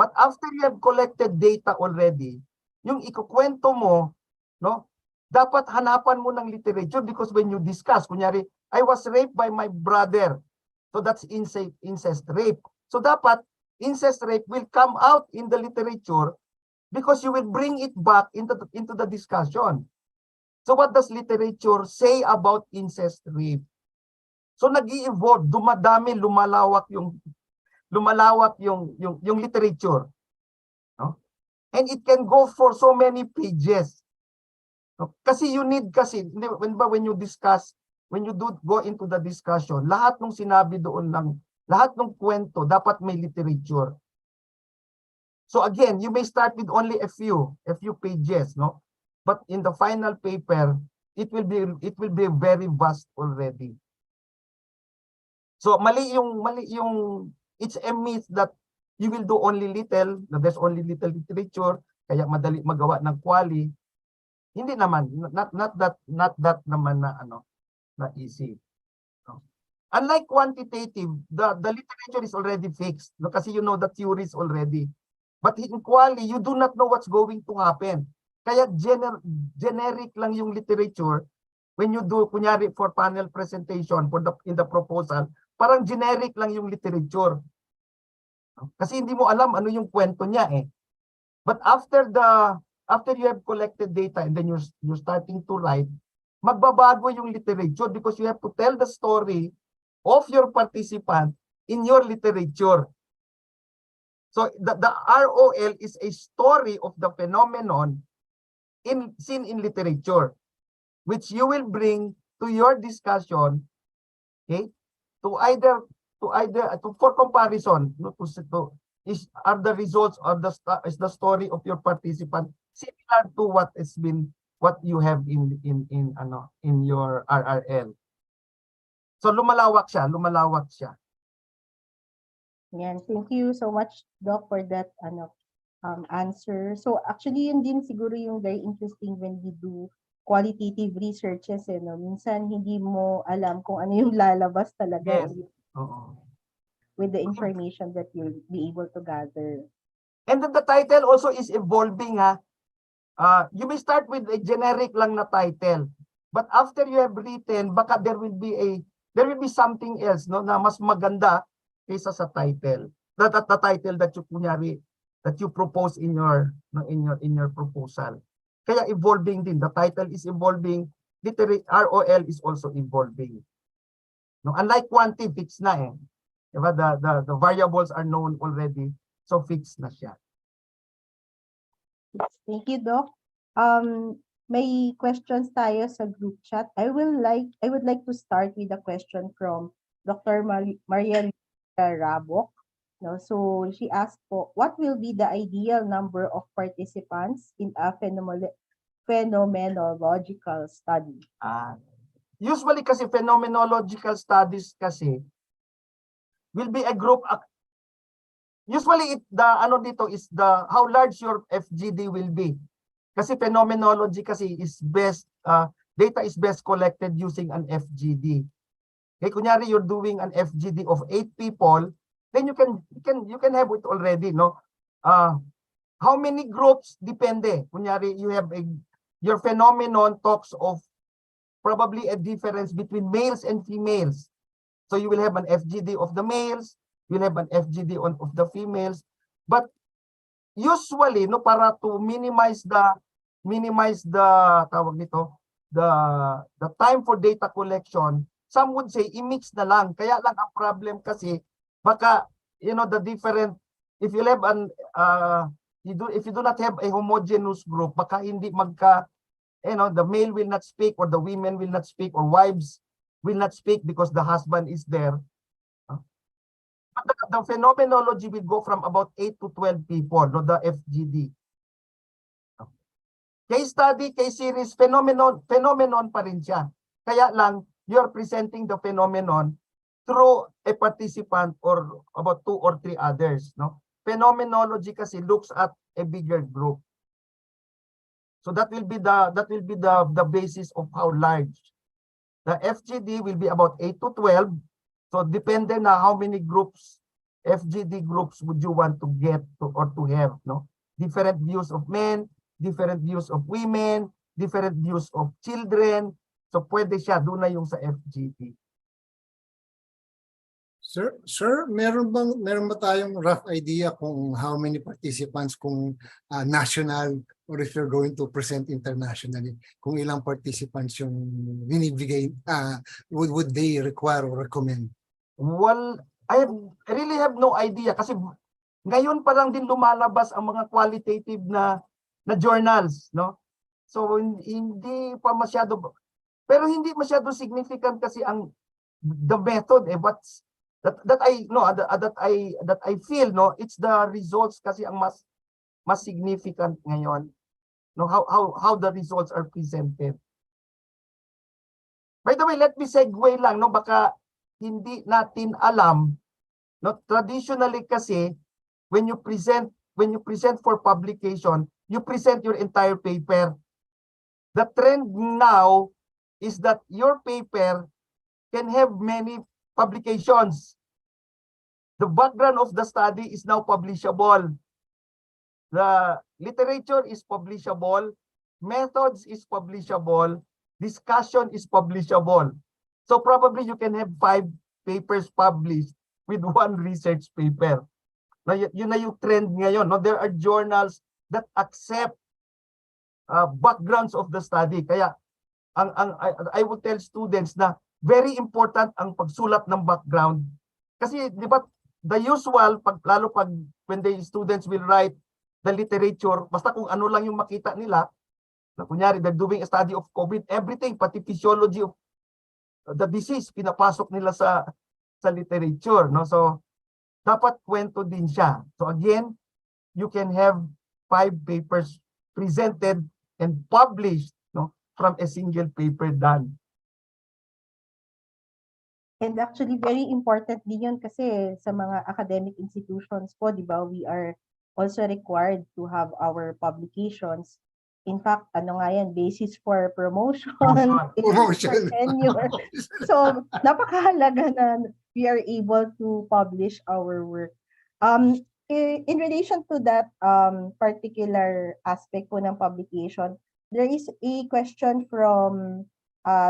But after you have collected data already, yung ikukwento mo, no, dapat hanapan mo ng literature because when you discuss, kunyari, I was raped by my brother. So that's incest rape. So dapat incest rape will come out in the literature because you will bring it back into the discussion. So what does literature say about incest rape? So nag-i-evolve, dumadami, lumalawak yung literature. And it can go for so many pages. No? Kasi you need kasi, when you discuss, when you do go into the discussion, lahat ng sinabi doon lang, lahat ng kwento, dapat may literature. So again, you may start with only a few pages, no? But in the final paper, it will be very vast already. So mali yung it's a myth that you will do only little, that there's only little literature, kaya madali magawa ng quali. Hindi naman, not that naman na na easy. No? Unlike quantitative, the literature is already fixed, no? Kasi you know the theories already. But in quali, you do not know what's going to happen. Kaya generic lang yung literature when you do, kunyari for panel presentation in the proposal, parang generic lang yung literature. Kasi hindi mo alam ano yung kwento niya eh. But after you have collected data and then you're starting to write, magbabago yung literature because you have to tell the story of your participant in your literature. So the ROL is a story of the phenomenon seen in literature, which you will bring to your discussion, okay? For comparison, no, are the results of is the story of your participant similar to what you have in your RRL. So lumalawak siya. Yan, thank you so much, Doc, for that answer. So actually, yun din siguro yung very interesting when we do qualitative researches, no? Minsan hindi mo alam kung ano yung lalabas talaga. Yes. With the information that you'll be able to gather. And then the title also is evolving, ha. You may start with a generic lang na title, but after you have written, baka there will be something else, no, na mas maganda kaysa sa title. The title that you propose in your proposal. Kaya evolving din. The title is evolving. ROL is also evolving. No, unlike quanti, fixed na eh. Diba? The variables are known already, so fixed na siya. Thank you, Doc. May questions tayo sa group chat. I would like to start with a question from Dr. Maria Rabok. No, so she asked po, what will be the ideal number of participants in a phenomenological study? Usually kasi phenomenological studies kasi will be a group. Usually dito is how large your FGD will be. Kasi phenomenology kasi is best data is best collected using an FGD. Okay, kunyari you're doing an FGD of 8 people, then you can have it already, no? How many groups depende. Kunyari you have your phenomenon talks of probably a difference between males and females. So you will have an FGD of the males, you'll have an FGD of the females. But usually, no, para to minimize the tawag nito, the time for data collection, some would say i-mix na lang. Kaya lang ang problem kasi baka the different, if you have if you do not have a homogeneous group, baka hindi the male will not speak or the women will not speak or wives will not speak because the husband is there. But the phenomenology will go from about 8 to 12 people, no, the FGD. Case study, case series, phenomenon pa rin siya. Kaya lang, you're presenting the phenomenon through a participant or about 2 or 3 others. No? Phenomenology kasi looks at a bigger group. So that will be the basis of how large. The FGD will be about 8 to 12. So depende na how many groups, FGD groups would you want to get or to have, no? Different views of men, different views of women, different views of children. So pwede siya, doon na yung sa FGD. Sir, meron ba tayong rough idea kung how many participants kung national or if you're going to present internationally, kung ilang participants yung binibigay, would they require or recommend? Well, I really have no idea kasi Ngayon pa lang din lumalabas ang mga qualitative na journals, no? So hindi pa masyado, pero hindi masyado significant kasi ang the method what's that I no that I feel, no, it's the results kasi ang mas significant ngayon, no, how the results are presented. By the way, let me segue lang, no, baka hindi natin alam, no, traditionally kasi when you present for publication, you present your entire paper. The trend now is that your paper can have many publications. The background of the study is now publishable. The literature is publishable. Methods is publishable. Discussion is publishable. So probably you can have 5 papers published with 1 research paper. Na yun na yung trend ngayon, no? There are journals that accept backgrounds of the study. Kaya I would tell students na very important ang pagsulat ng background. Kasi di ba the usual lalo pag when the students will write the literature, basta kung ano lang yung makita nila, na kunyari they're doing a study of COVID, everything pati physiology of the disease pinapasok nila sa literature, no? So dapat kwento din siya. So again, you can have 5 papers presented and published, no, from a single paper done. And actually, very important din yun kasi sa mga academic institutions po, di ba, we are also required to have our publications. In fact, ano nga yan, basis for promotion, basis for tenure. So, napakahalaga na we are able to publish our work. In relation to that particular aspect po ng publication, there is a question from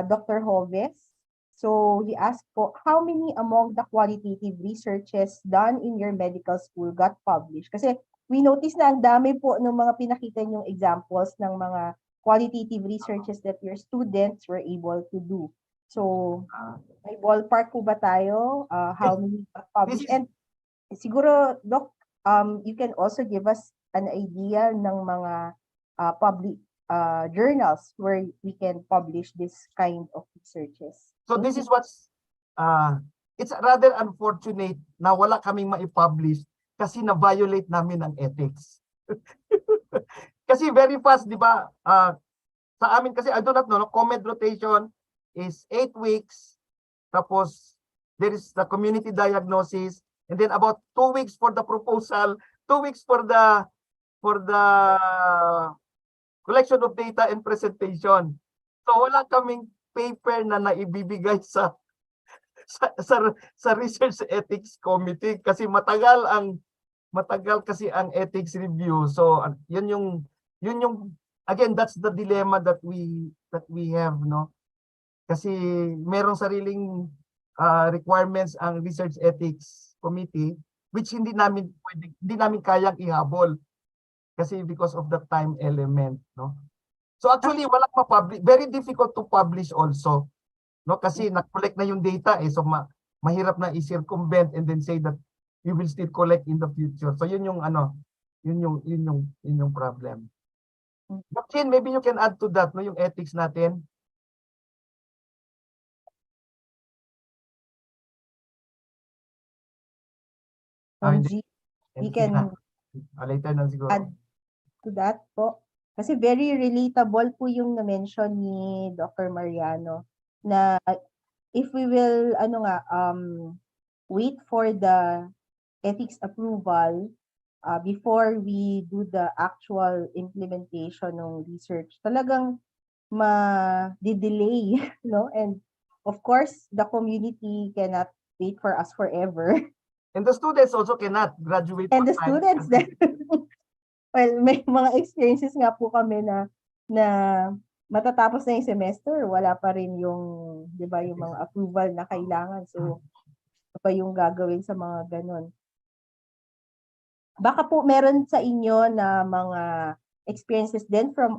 Dr. Hoves. So he asked po, how many among the qualitative researches done in your medical school got published? Kasi we noticed na ang dami po ng mga pinakita niyong examples ng mga qualitative researches that your students were able to do. So may ballpark po ba tayo? How many got published? And siguro, Doc, you can also give us an idea ng mga public journals where we can publish this kind of researches. So this is what's it's rather unfortunate na wala kaming ma-publish kasi na-violate namin ang ethics. Kasi very fast, di ba? Sa amin kasi, I do not know, no? Comment rotation is 8 weeks. Tapos, there is the community diagnosis. And then about 2 weeks for the proposal, 2 weeks for the collection of data and presentation. So wala kaming paper na naibibigay sa research ethics committee kasi matagal kasi ang ethics review. So yun yung again, that's the dilemma that we have, no? Kasi merong sariling requirements ang research ethics committee which hindi namin kayang ihabol kasi because of the time element, no? So actually walang ma-publish, very difficult to publish also, no, kasi na-collect na yung data so mahirap na i-circumvent and then say that you will still collect in the future. So yun yung problem. But Jane, maybe you can add to that, no, yung ethics natin. We can later na siguro. add to that po. Kasi very relatable po yung na-mention ni Dr. Mariano na if we will wait for the ethics approval before we do the actual implementation ng research, talagang ma-delay, no? And of course, the community cannot wait for us forever. And the students also cannot graduate. And the students then, well, may mga experiences nga po kami na matatapos na yung semester, wala pa rin yung, di ba, yung mga approval na kailangan. So, ano pa yung gagawin sa mga ganun? Baka po meron sa inyo na mga experiences din from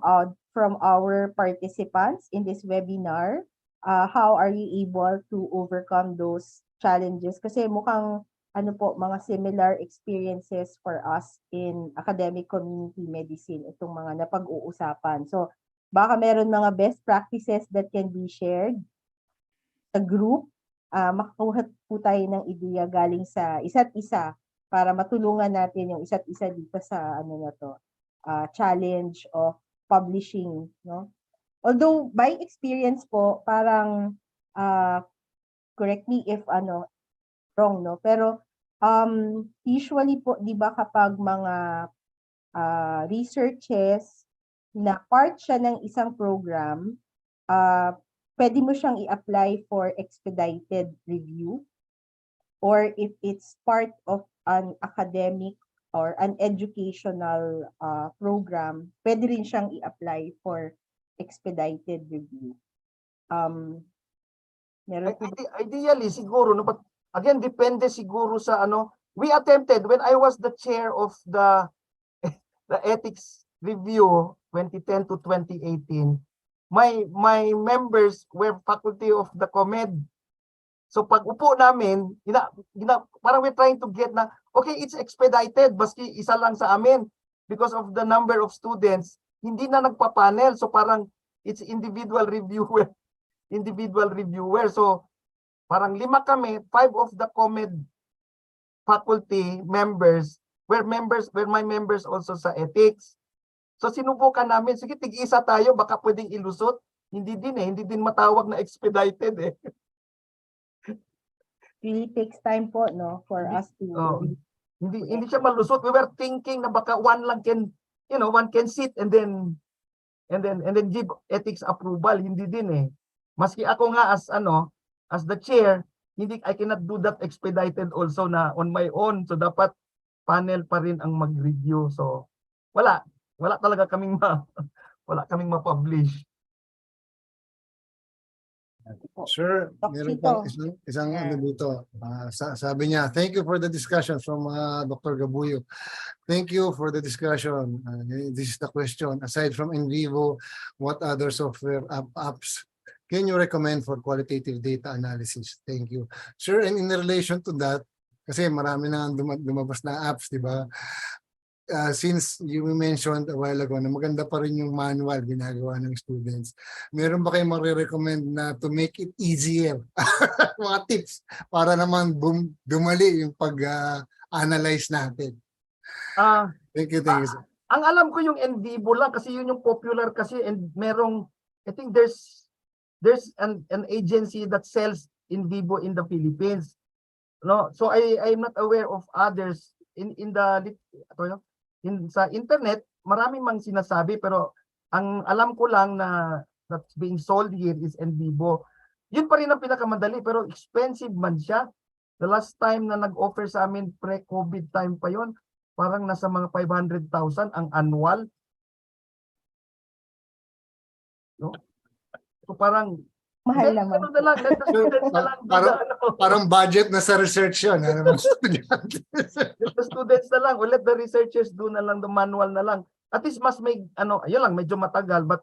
our participants in this webinar. How are you able to overcome those challenges? Kasi mukhang ano po, mga similar experiences for us in academic community medicine, itong mga napag-uusapan. So, baka meron mga best practices that can be shared sa group. Makakuha po tayo ng ideya galing sa isa't isa para matulungan natin yung isa't isa dito sa ano na to, challenge of publishing, no? Although by experience po, parang correct me if wrong, no? Pero usually po, 'di ba, kapag mga researches na part siya ng isang program, pwede mo siyang i-apply for expedited review, or if it's part of an academic or an educational program, pwede rin siyang i-apply for expedited review. Meron po Ideally siguro, no, but again, depende siguro sa ano. We attempted when I was the chair of the ethics review 2010 to 2018. My members were faculty of the COMED. So pag upo namin, parang we're trying to get na, okay, it's expedited, baski isa lang sa amin. Because of the number of students, hindi na nagpa-panel. So parang it's individual reviewer. So parang 5 kami, 5 of the COMED faculty members were my members also sa ethics. So sinubukan namin, sige, tig-isa tayo, baka pwedeng ilusot. Hindi din matawag na expedited eh. really takes time po, no, for us to Hindi siya malusot. We were thinking na baka one can sit and then give ethics approval. Hindi din eh. Maski ako nga as the chair, I cannot do that expedited also na on my own. So dapat panel pa rin ang mag-review. So wala talaga kaming ma-publish. Sir, meron pang isang ano dito. Sabi niya, thank you for the discussion from Dr. Gabuyo. Thank you for the discussion. This is the question. Aside from in vivo, what other software apps can you recommend for qualitative data analysis? Thank you. Sir, and in relation to that, kasi marami na lumabas na apps, di ba? Since you mentioned a while ago na maganda pa rin yung manual ginagawa ng students, meron ba kayong marirecommend na to make it easier? Mga tips para naman dumali yung pag-analyze natin. Thank you, sir. Ang alam ko yung in vivo lang kasi yun yung popular kasi, and I think there's an agency that sells in vivo in the Philippines. No, so I'm not aware of others sa internet. Marami mang sinasabi, pero ang alam ko lang na that's being sold here is in vivo. Yun pa rin ang pinakamadali, pero expensive man siya. The last time na nag-offer sa amin, pre-COVID time pa yon, parang nasa mga 500,000 ang annual. No? So parang mahal naman. Parang budget na sa research yun. The students na lang, let the researchers do na lang, the manual na lang. At least mas may, yun lang, medyo matagal, but,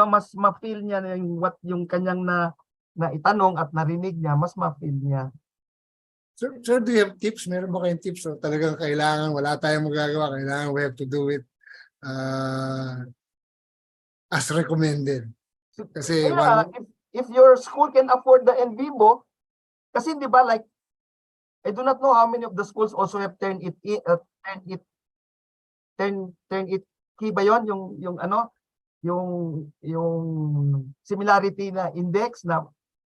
mas ma-feel niya yung kanyang na itanong at narinig niya, mas ma-feel niya. Sir, do you have tips? Meron ba kayong tips? So, talagang kailangan, wala tayong magagawa, kailangan we have to do it as recommended. Kasi if your school can afford the in vivo, kasi di ba, like, I do not know how many of the schools also have turned it key ba yon, yung similarity na index na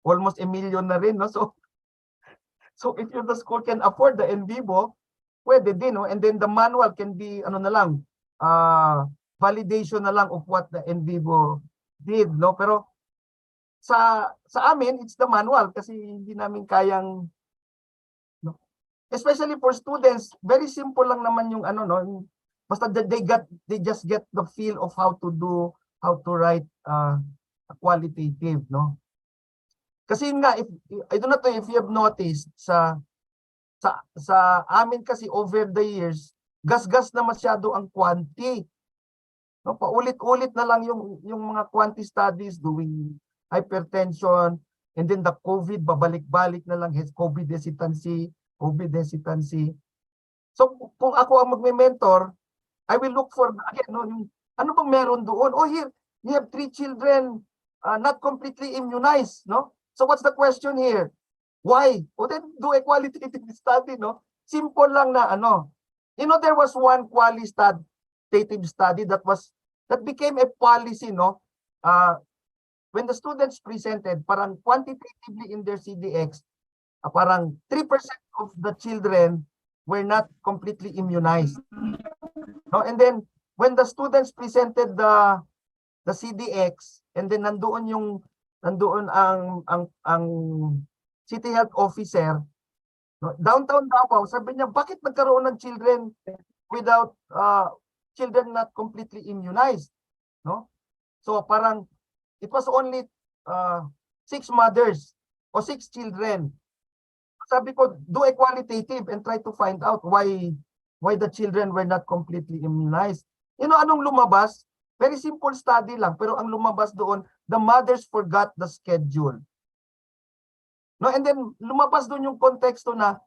almost 1 million na rin, no? So if the school can afford the in vivo, pwede din, no? And then the manual can be validation na lang of what the in vivo did, no? Pero sa amin, it's the manual kasi hindi namin kayang, no? Especially for students, very simple lang naman yung basta they just get the feel of how to write a qualitative, no? Kasi nga, I do not know if you have noticed sa amin kasi over the years, gas-gas na masyado ang quanti. No, paulit-ulit na lang yung mga quanti studies doing hypertension, and then the COVID, babalik-balik na lang, COVID hesitancy, COVID hesitancy. So kung ako ang magme-mentor, I will look for, again, no, yung, ano bang meron doon? Oh, here, you have 3 children not completely immunized, no? So what's the question here? Why? O then do a qualitative study, no? Simple lang na ano. You know, there was one qualitative study that became a policy, no? When the students presented, parang quantitatively in their CDX, parang 3% of the children were not completely immunized. No, and then when the students presented the CDX, and then nandoon ang city health officer, no, downtown Davao, sabi niya, bakit nagkaroon ng children without children not completely immunized, no? So parang it was only 6 mothers o 6 children. Sabi ko, do a qualitative and try to find out why the children were not completely immunized. You know, anong lumabas? Very simple study lang, pero ang lumabas doon, the mothers forgot the schedule. No, and then lumabas doon yung konteksto na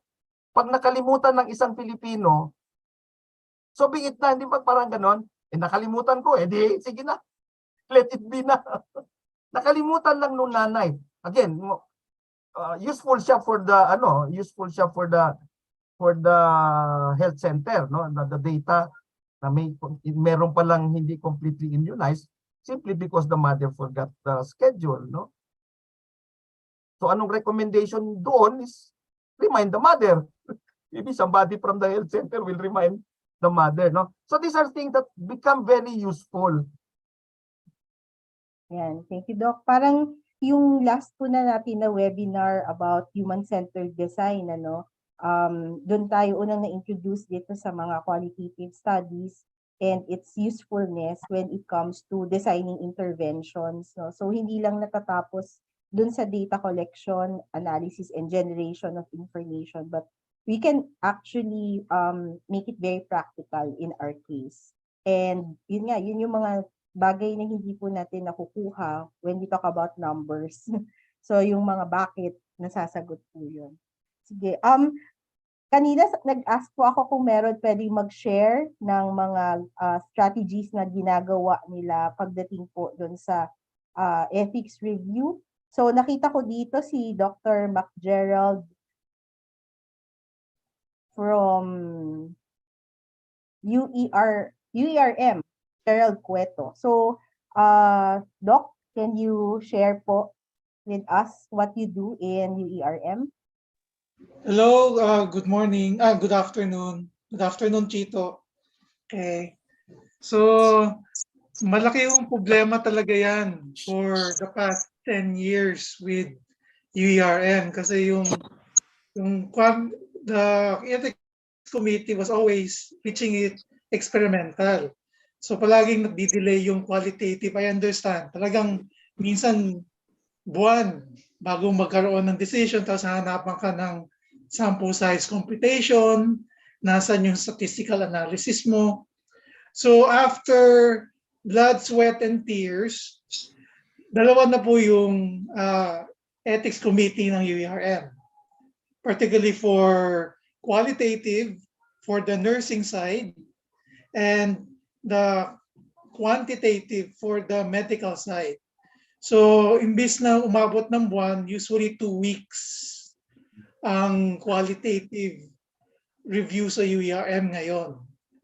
pag nakalimutan ng isang Pilipino, so be it na, hindi ba parang ganon? Nakalimutan ko, di, sige na, let it be na. Nakalimutan lang nung nanay. Again, useful siya for the health center, no, the data na meron pa lang hindi completely immunized simply because the mother forgot the schedule, no? So anong recommendation doon is remind the mother. Maybe somebody from the health center will remind the mother, no? So these are things that become very useful. Yan, thank you, Doc. Parang yung last po na natin na webinar about human-centered design, ano, doon tayo unang na-introduce dito sa mga qualitative studies and its usefulness when it comes to designing interventions. No? So hindi lang natatapos doon sa data collection, analysis, and generation of information, but we can actually make it very practical in our case. And yun nga, yun yung mga bagay na hindi po natin nakukuha when we talk about numbers. So yung mga bakit, nasasagot po yun. Sige, kanina nag-ask po ako kung meron pwedeng mag-share ng mga strategies na ginagawa nila pagdating po doon sa ethics review. So nakita ko dito si Dr. McGerald from UERM, Gerald Cueto. So, Doc, can you share po with us what you do in UERM? Hello, good morning, good afternoon. Good afternoon, Chito. Okay. So, malaki yung problema talaga yan for the past 10 years with UERM kasi the ethics committee was always pitching it experimental. So palaging nagdi-delay yung qualitative. I understand. Talagang minsan buwan bago magkaroon ng decision, tapos hanapan ka ng sample size computation, nasan yung statistical analysis mo. So after blood, sweat, and tears, dalawa na po yung ethics committee ng UERM, particularly for qualitative, for the nursing side, and the quantitative for the medical side. So, imbis na umabot ng buwan, usually 2 weeks ang qualitative review sa UERM ngayon.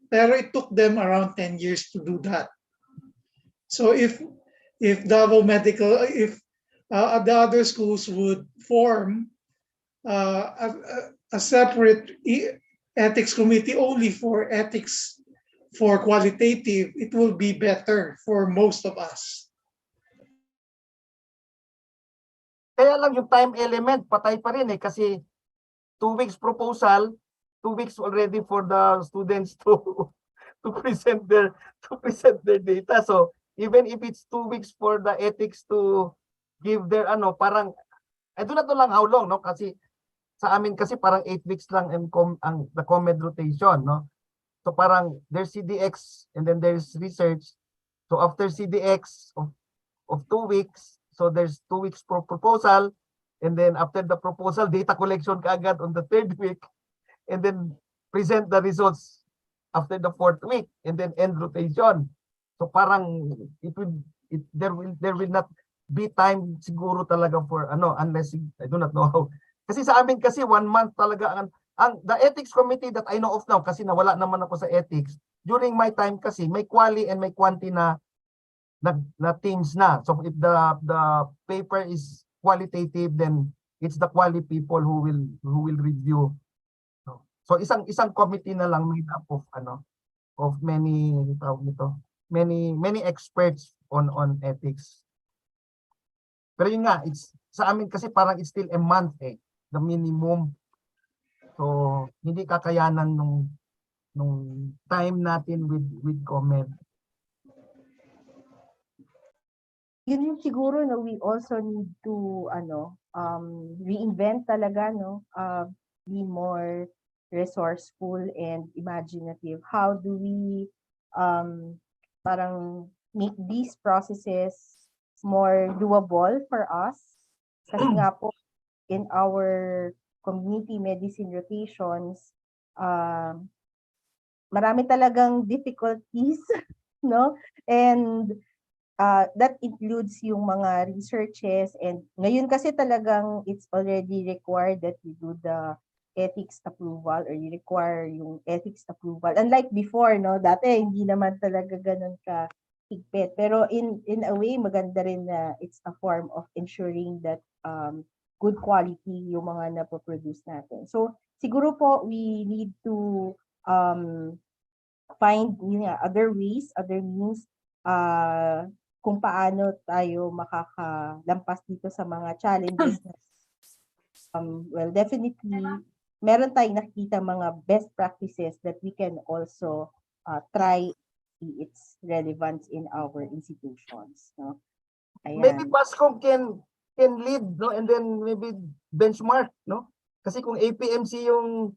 Pero it took them around 10 years to do that. So, if Davao Medical, if the other schools would form a separate ethics committee only for ethics for qualitative, it will be better for most of us. Kaya lang yung time element, patay pa rin kasi 2 weeks proposal, 2 weeks already for the students to present their data. So even if it's 2 weeks for the ethics to give their parang I do not know lang how long, no, kasi sa amin kasi parang 8 weeks lang ang the COMED rotation, no. So parang there's CDX and then there's research. So after CDX of 2 weeks, so there's 2 weeks for proposal, And then after the proposal, data collection kaagad on the third week. And then present the results after the fourth week. And then end rotation. So parang there will not be time siguro talaga for unless I do not know how. Kasi sa amin kasi 1 month talaga ang the ethics committee that I know of now, kasi nawala naman ako sa ethics. During my time kasi may quali and may quanti na teams na. So if the paper is qualitative, then it's the quali people who will review. So isang committee na lang made up of many many experts on ethics. Pero yun nga, sa amin kasi parang it's still a month the minimum. So hindi kakayanan nung time natin with comment. Yun yung siguro no, we also need to reinvent talaga, no, be more resourceful and imaginative. How do we parang make these processes more doable for us? Kasi nga po in our community medicine rotations, marami talagang difficulties, no? And that includes yung mga researches, and ngayon kasi talagang it's already required that you do the ethics approval, or you require yung ethics approval. Unlike before, no, dati hindi naman talaga ganun ka higpit. Pero in a way, maganda rin na it's a form of ensuring that good quality yung mga napoproduce natin. So siguro po we need to find other ways, other means kung paano tayo makakalampas dito sa mga challenges. Well, definitely, meron tayong nakikita mga best practices that we can also try its relevance in our institutions. No? Ayan. Maybe Pascom can lead, no, and then maybe benchmark, no? Kasi kung APMC yung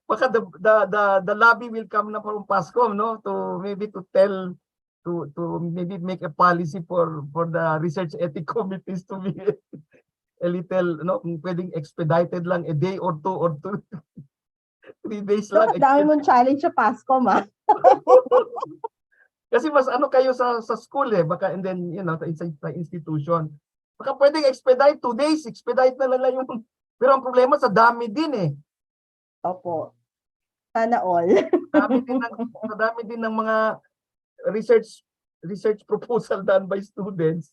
baka the lobby will come na from Pascom, no, to maybe to tell to maybe make a policy for the research ethic committees to be a little, no, pwedeng expedited lang a day or two 3 days lang. Dami mong challenge sa Pascom, ah. Kasi mas kayo sa school baka, and then sa institution. Baka pwedeng expedite 2 days, expedite na lang yung, pero ang problema sa dami din Opo. Sana all. dami din ng mga research proposal done by students.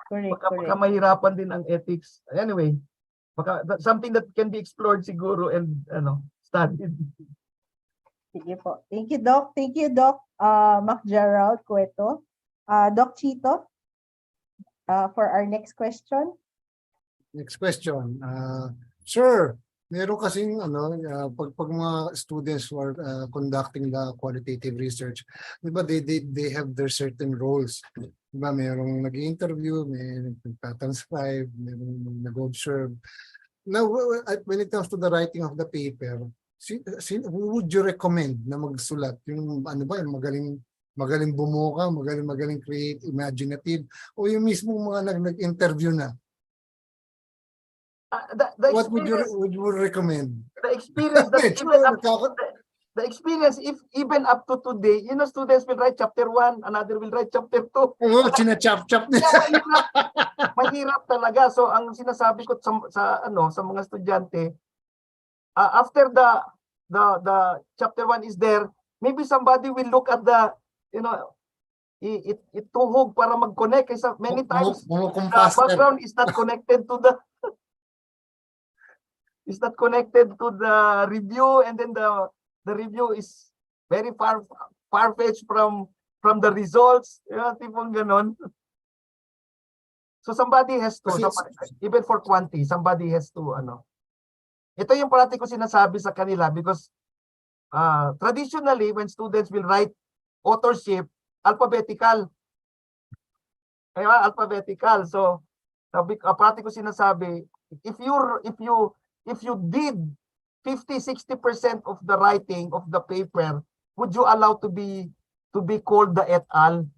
Correct. Baka mahirapan din ang ethics. Anyway, baka something that can be explored siguro and studied. Sige po. Thank you, Doc. Thank you, Doc Mac Gerald Cueto. Doc Chito, for our next question. Next question. Sir, meron kasing pag mga students who are conducting the qualitative research, di ba they have their certain roles. Di ba merong nag-interview, may nagtatranscribe, merong nag-observe. Now, when it comes to the writing of the paper, who would you recommend na magsulat? Yung yung magaling bumuka, magaling create, imaginative, o yung mismo mga nag-interview na? What would you recommend? The experience the experience, if even up to today, students will write chapter 1, another will write chapter 2. Oo, china-chap-chap nila. Mahirap talaga. So ang sinasabi ko sa mga estudyante, after the chapter 1 is there, maybe somebody will look at the ituhog para mag-connect, kasi many times the background is not connected to the review, and then the review is very far-fetched from the results, tipong ganon. So somebody has to, even for quanti, somebody has to ito yung parati ko sinasabi sa kanila, because traditionally when students will write authorship, alphabetical. Alphabetical. So parati ko sinasabi, if you did 50-60% of the writing of the paper, would you allow to be called the et al?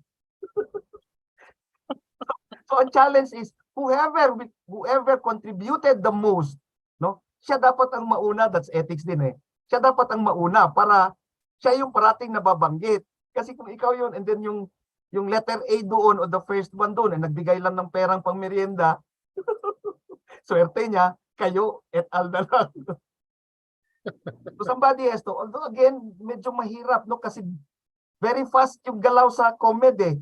So ang challenge is whoever contributed the most, no? Siya dapat ang mauna, that's ethics din eh. Siya dapat ang mauna para siya yung parating nababanggit. Kasi kung ikaw yun and then yung letter A doon o the first one doon eh, nagbigay lang ng perang pangmerienda, swerte niya, kayo et al na lang. So somebody has to, although again, medyo mahirap, no? Kasi very fast yung galaw sa COMED eh.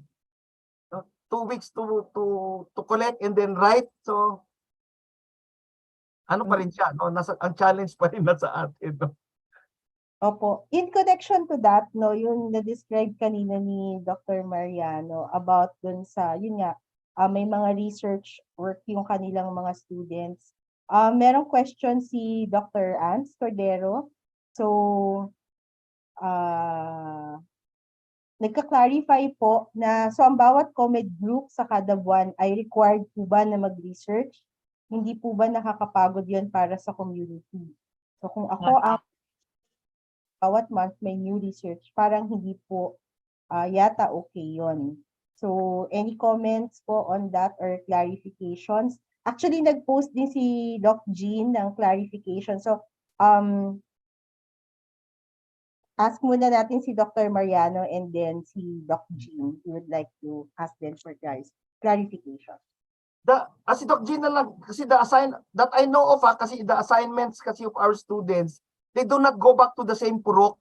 2 weeks to collect and then write. So ano pa rin siya, no? Ang challenge pa rin nasa atin, no? Opo. In connection to that, no, yung na-describe kanina ni Dr. Mariano about dun sa, yun nga, may mga research work yung kanilang mga students. Merong question si Dr. Ans Cordero. So, nagka-clarify po na so ang bawat COMED group sa kada buwan ay required po ba na mag-research? Hindi po ba nakakapagod yun para sa community? So kung ako ang bawat month may new research, parang hindi po yata okay yun. So any comments po on that or clarifications? Actually, nag-post din si Doc Jean ng clarification. So ask muna natin si Dr. Mariano and then si Doc Jean. We would like to ask them for clarification. Si Doc Jean na lang, kasi that I know of, kasi the assignments kasi of our students, they do not go back to the same purok.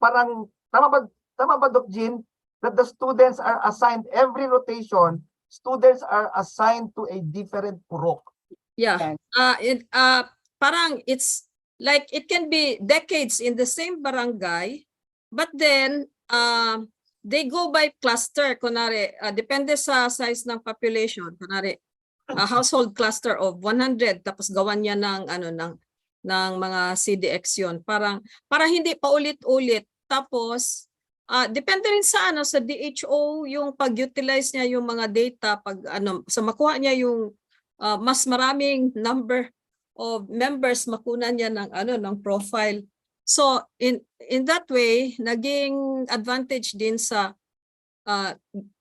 Parang, tama ba Doc Jean? That the students are assigned, every rotation, students are assigned to a different purok. Yeah. Parang it's like it can be decades in the same barangay, but then they go by cluster. Kunwari, depende sa size ng population. Kunwari, a household cluster of 100, tapos gawan niya ng mga CDX yun. Para hindi paulit-ulit. Tapos, depende rin sa DHO yung pag-utilize niya yung mga data, so makuha niya yung mas maraming number of members, makunan niya ng profile. So in that way, naging advantage din sa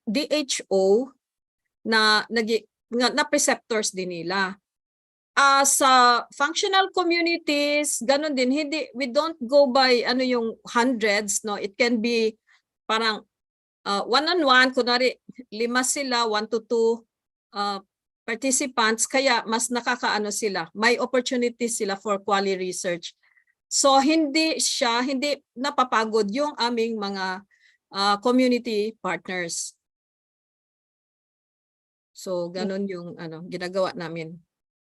DHO na preceptors din nila. Sa functional communities, ganun din, we don't go by yung hundreds, no? It can be parang one-on-one, kunwari 5 sila, 1 to 2 participants, kaya mas nakakaano sila, may opportunity sila for quality research. So hindi napapagod yung aming mga community partners. So ganun yung ginagawa namin.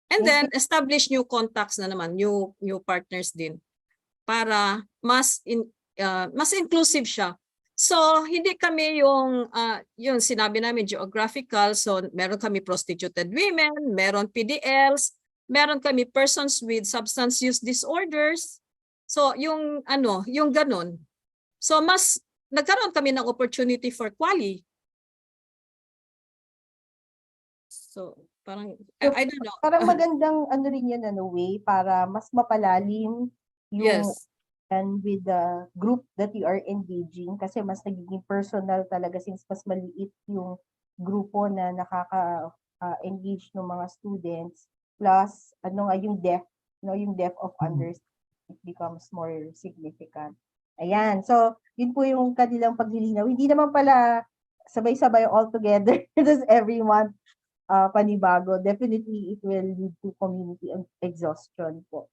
And then establish new contacts na naman, new partners din para mas inclusive siya. So, hindi kami yung sinabi namin geographical. So, meron kami prostituted women, meron PDLs, meron kami persons with substance use disorders. So, yung ganun. So, mas nagkaroon kami ng opportunity for quali. So, parang, I don't know. Parang magandang rin yan way para mas mapalalim yung yes. And with the group that you are engaging, kasi mas nagiging personal talaga since mas maliit yung grupo na nakaka-engage ng mga students, plus yung depth, yung depth of understanding, it becomes more significant. Ayan, so yun po yung kanilang paglilinaw. Hindi naman pala sabay-sabay all together, just every month panibago. Definitely it will lead to community exhaustion po.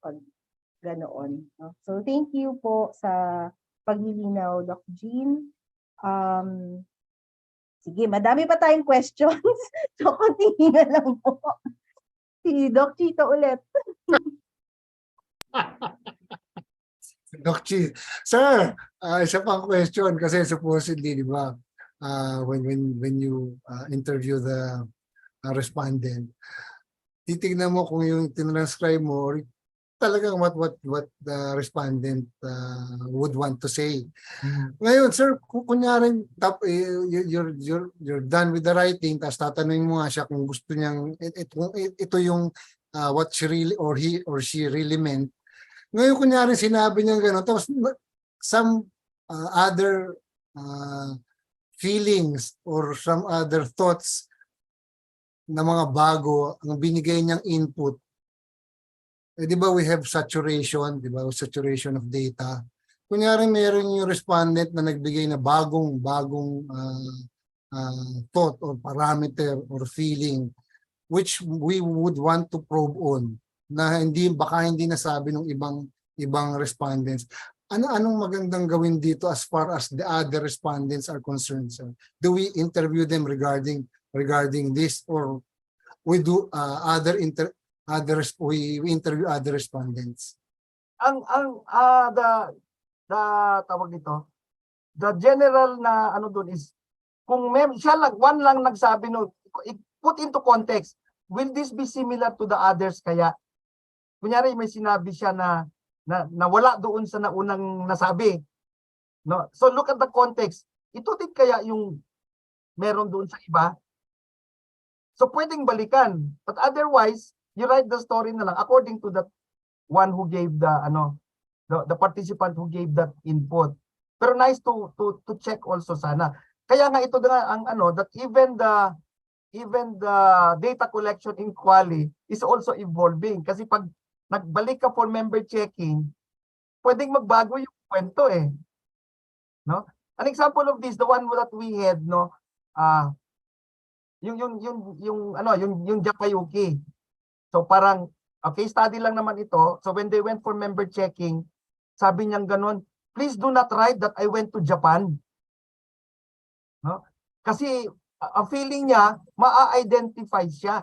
Ganoon. No? So, thank you po sa paglilinaw, Doc Jean. Sige, madami pa tayong questions. So, continue na lang po. Si Doc Chito ulit. Doc Chi. Sir, isa pang question kasi supposedly, di ba, when you interview the respondent, titignan mo kung yung tinranscribe mo or talagang what the respondent would want to say. Ngayon, sir, kunyari you're done with the writing, tapos tatanungin mo nga siya kung gusto niyang ito yung what she really or he or she really meant. Ngayon, kunyari sinabi niya gano'n, tapos some other feelings or some other thoughts na mga bago ang binigay niyang input. Di ba we have saturation, di ba? Saturation of data. Kunyari meron yung respondent na nagbigay na bagong thought or parameter or feeling which we would want to probe on na baka hindi nasabi ng ibang respondents. Anong magandang gawin dito as far as the other respondents are concerned, sir? Do we interview them regarding this, or we do we interview other respondents? The tawag nito, the general na ano doon is kung siya lang one lang nagsabi no, put into context, will this be similar to the others kaya? Kunyari may sinabi siya na wala doon sa naunang nasabi. No? So look at the context. Ito din kaya yung meron doon sa iba? So pwedeng balikan. But otherwise, you write the story na lang according to that one who gave the participant who gave that input. Pero nice to check also sana. Kaya nga ito nga ang that even the data collection in Quali is also evolving kasi pag nagbalik ka for member checking, pwedeng magbago yung kwento eh. No? An example of this, the one that we had, no, yung Japayuki. So parang okay, study lang naman ito. So when they went for member checking, sabi niyang ganun, please do not write that I went to Japan. No? Kasi ang feeling niya, ma-identify siya.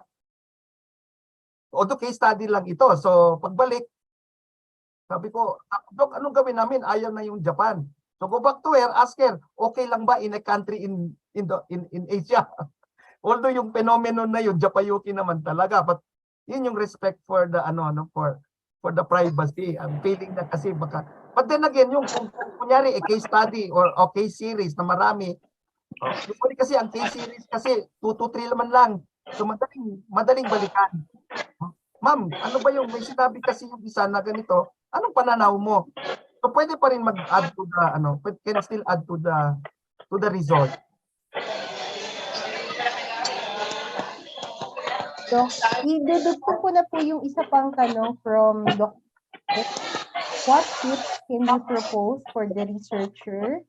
Although case study lang ito. So pagbalik, sabi ko, Dok, anong gawin namin? Ayaw na yung Japan. So go back to her, ask her, okay lang ba in a country in Asia? Although yung phenomenon na yun, Japayuki naman talaga. But yun yung respect for the for the privacy. I'm feeling na kasi baka. But then again, yung kunyari a case study or a case series na marami. Usually kasi ang case series kasi 2 to 3 naman lang. So madaling balikan. Ma'am, ano ba yung may sinabi kasi yung isa na ganito? Anong pananaw mo? So pwede pa rin mag-add to the can still add to the result. So, idudugtong ko na po yung isa pang tanong from Dr. What tips can you propose for the researcher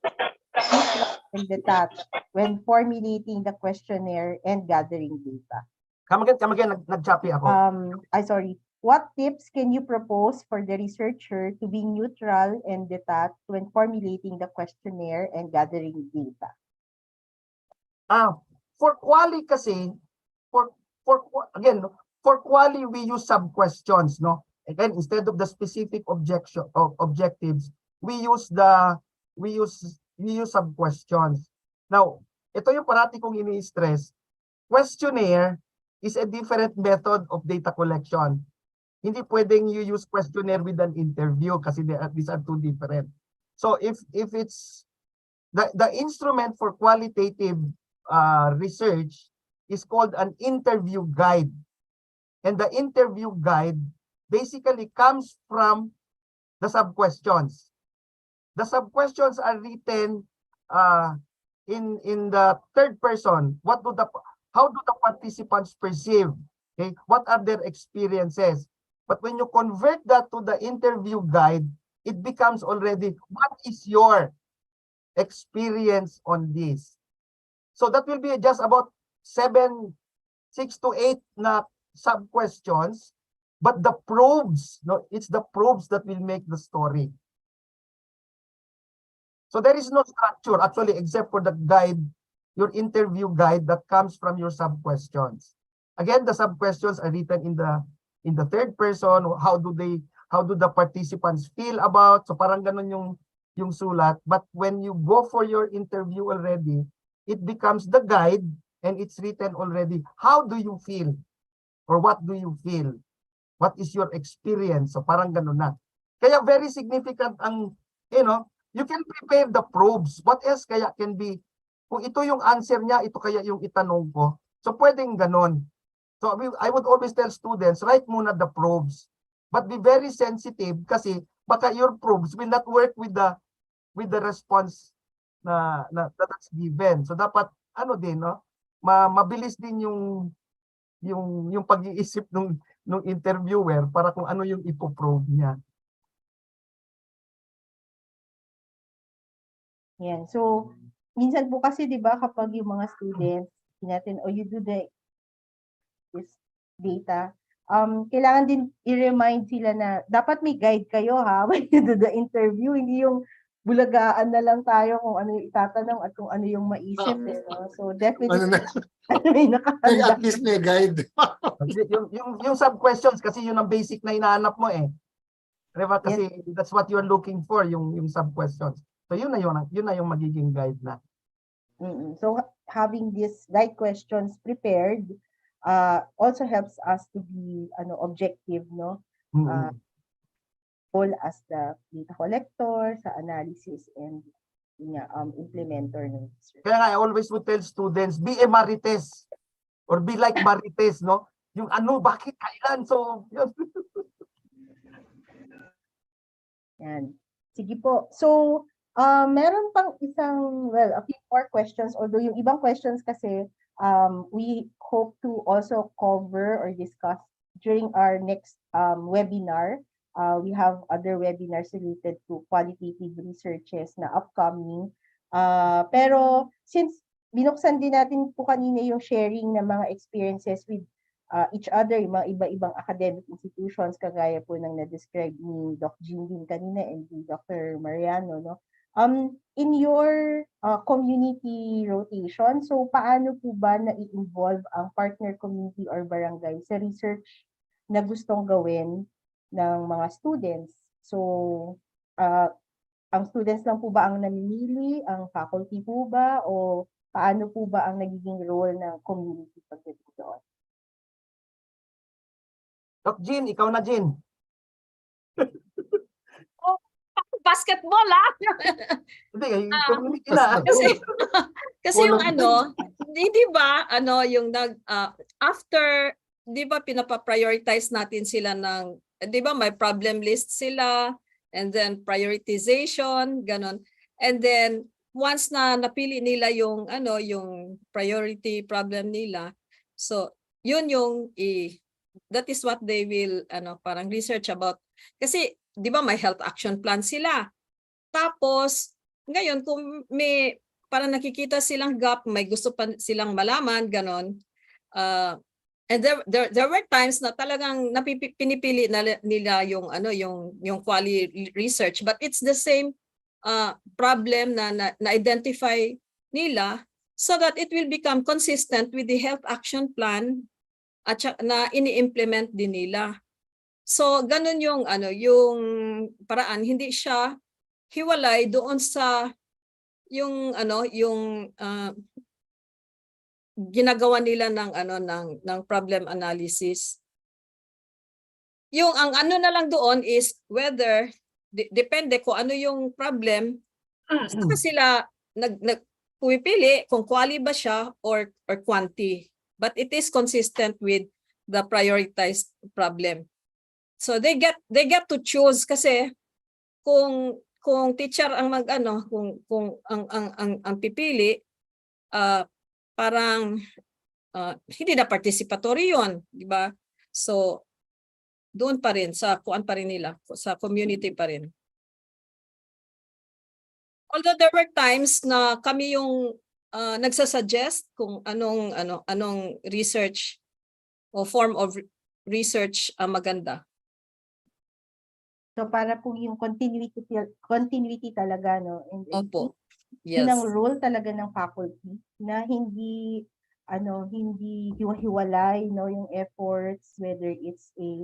and the task when formulating the questionnaire and gathering data? Come again, nag-choppy ako. Sorry. What tips can you propose for the researcher to be neutral and detached when formulating the questionnaire and gathering data? For Quali kasi, for Quali we use sub-questions, no? Again, instead of the specific objectives, we use sub-questions. Now, ito yung parati kong ini-stress. Questionnaire is a different method of data collection. Hindi pwedeng you use questionnaire with an interview kasi these are two different. So if it's the instrument for qualitative research is called an interview guide. And the interview guide basically comes from the sub-questions. The sub-questions are written in the third person. How do the participants perceive? Okay? What are their experiences? But when you convert that to the interview guide, it becomes already, what is your experience on this? So that will be just about 6 to 8 na sub-questions, but the probes, no, it's the probes that will make the story. So there is no structure actually except for the guide, your interview guide that comes from your sub-questions. Again, the sub-questions are written in the third person. How do the participants feel about? So parang ganun yung sulat. But when you go for your interview already, it becomes the guide and it's written already. How do you feel? Or what do you feel? What is your experience? So parang ganun na. Kaya very significant ang, you can prepare the probes. What else kaya can be, kung ito yung answer niya, ito kaya yung itanong ko. So pwedeng ganun. So I would always tell students, write muna the probes. But be very sensitive kasi baka your probes will not work with the response that's given. So dapat ano din, no? Mabilis din yung pag-iisip nung interviewer para kung ano yung ipoprove niya. Yan. So, minsan po kasi 'di ba kapag yung mga students natin o you do this data, kailangan din i-remind sila na dapat may guide kayo ha when you do the interview, hindi yung bulagaan na lang tayo kung ano yung itatanong at kung ano yung maisip no? So Ano definitely na, may nakahanda. at least may guide. yung sub questions kasi yun ang basic na hinahanap mo eh. Diba? Kasi that's what you're looking for, yung sub questions. So yun na yung magiging guide na. So having these guide questions prepared also helps us to be objective, no? Role as the data collector sa analysis and implementer ng research. Kaya nga, I always would tell students, be a Marites or be like Marites, no? Yung ano, bakit, kailan, so yun. Yan. Sige po. So, meron pang isang, a few more questions, although yung ibang questions kasi we hope to also cover or discuss during our next webinar. We have other webinars related to qualitative researches na upcoming. Pero since binuksan din natin po kanina yung sharing ng mga experiences with each other, yung mga iba-ibang academic institutions, kagaya po ng na-describe ni Doc Jean din kanina and ni Dr. Mariano, no? In your community rotation, so paano po ba na-involve ang partner community or barangay sa research na gustong gawin ng mga students? So, ang students lang po ba ang namimili, ang faculty po ba, o paano po ba ang nagiging role ng community pagdating doon? Doc Jean, ikaw na Jean. Basketball Hindi, community na. Kasi yung di ba yung after, di ba pinapa-prioritize natin sila ng, di ba may problem list sila, and then prioritization, ganon. And then once na napili nila yung yung priority problem nila, so yun yung that is what they will parang research about. Kasi di ba may health action plan sila. Tapos ngayon kung may parang nakikita silang gap, may gusto pa silang malaman, ganon. And there were times na talagang pinipili nila yung yung quality research, but it's the same problem na identify nila so that it will become consistent with the health action plan at na ini-implement din nila. So ganun yung yung paraan, hindi siya hiwalay doon sa yung yung ginagawa nila ng problem analysis. Yung ang na lang doon is whether depende kung ano yung problem, saka sila pumipili kung quali ba siya or quanti. But it is consistent with the prioritized problem. So they get to choose kasi kung teacher ang kung ang pipili, parang hindi na participatory yon, di ba? So doon pa rin sa kuan pa rin nila, sa community pa rin. Although there were times na kami yung nagsasuggest kung anong research o form of research ang maganda. So para po yung continuity talaga, no? And opo. Yes. Yun ang role talaga ng faculty na hindi hiwa-hiwalay, no, yung efforts, whether it's a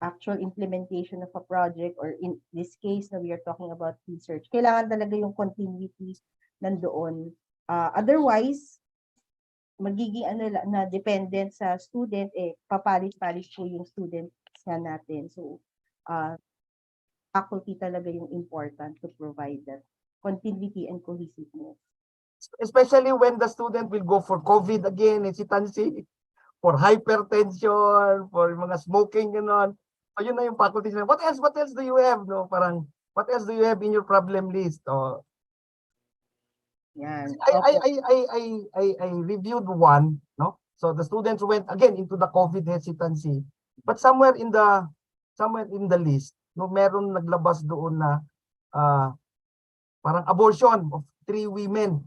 actual implementation of a project or in this case na we are talking about research. Kailangan talaga yung continuity nandoon. Otherwise, magiging na dependent sa student, papalit-palit po yung students natin. So, faculty talaga yung important to provide that continuity and cohesiveness. Especially when the student will go for COVID again, hesitancy, for hypertension, for mga smoking, gano'n. So yun na yung faculty. What else do you have? No? Parang, what else do you have in your problem list? Yan. I I Opo. I I I I reviewed one, no? So the students went again into the COVID hesitancy. But somewhere in the list, no, meron naglabas doon na parang abortion of 3 women,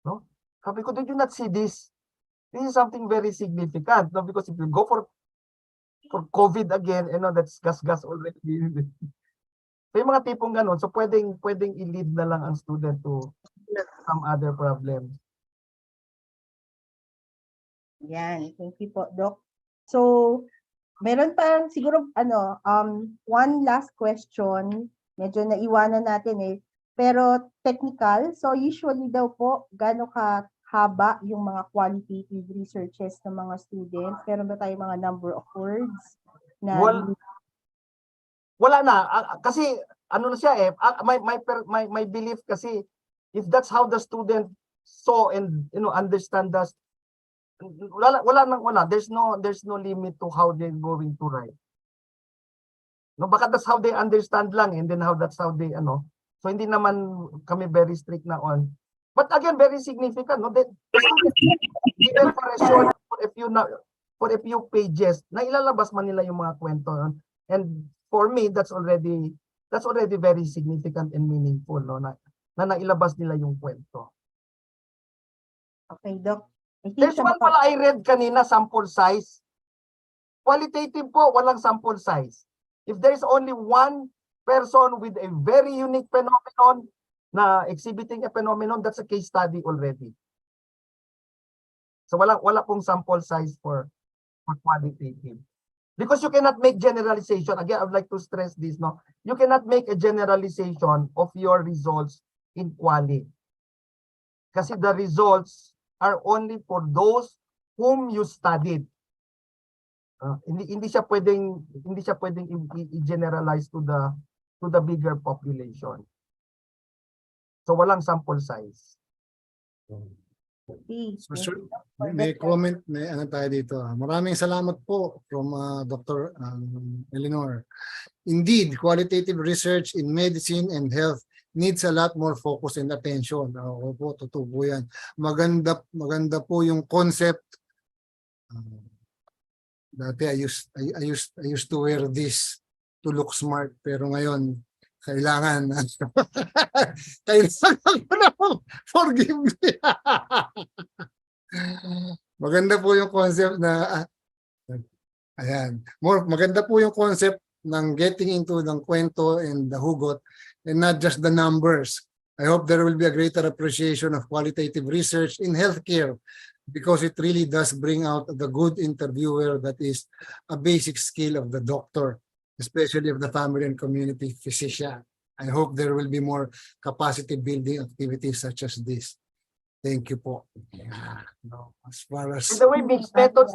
no? Sabi ko, did you not see this? This is something very significant, no? Because if you go for COVID again, that's gas already. May mga tipong ganun, so pwedeng i-lead na lang ang student to some other problem. Yan. Thank you po, Doc. So, meron pa siguro one last question. Medyo naiwanan natin eh. Pero technical. So, usually daw po, gaano kahaba yung mga qualitative researches ng mga students? Meron ba tayong mga number of words? Na Wala na. Kasi ano na siya eh. My belief kasi, if that's how the student saw and understand us, wala. There's no limit to how they're going to write. No, baka that's how they understand lang, and then that's how they So hindi naman kami very strict na on. But again, very significant, no? That given for a short for a few pages, na ilalabas man nila yung mga kwento. And for me, that's already very significant and meaningful, no? Na nailabas nila yung kwento. Okay, Doc. There's one pala I read kanina, sample size. Qualitative po, walang sample size. If there's only one person with a very unique phenomenon na exhibiting a phenomenon, that's a case study already. So wala pong sample size for qualitative. Because you cannot make generalization. Again, I would like to stress this, no? You cannot make a generalization of your results in quali. Kasi the results are only for those whom you studied. Hindi siya pwedeng i-generalize to the bigger population. So walang sample size. So, sir, may comment, may ano tayo dito. Maraming salamat po from Dr. Eleanor. Indeed, qualitative research in medicine and health needs a lot more focus and attention. Ako po, totoo po yan. Maganda po yung concept. Dati I used to wear this to look smart, pero ngayon kailangan ko na, forgive me. Maganda po yung concept na maganda po yung concept ng getting into ng kwento and the hugot and not just the numbers. I hope there will be a greater appreciation of qualitative research in healthcare, because it really does bring out the good interviewer that is a basic skill of the doctor, especially of the family and community physician. I hope there will be more capacity building activities such as this. Thank you po. As far as... By the way, mixed methods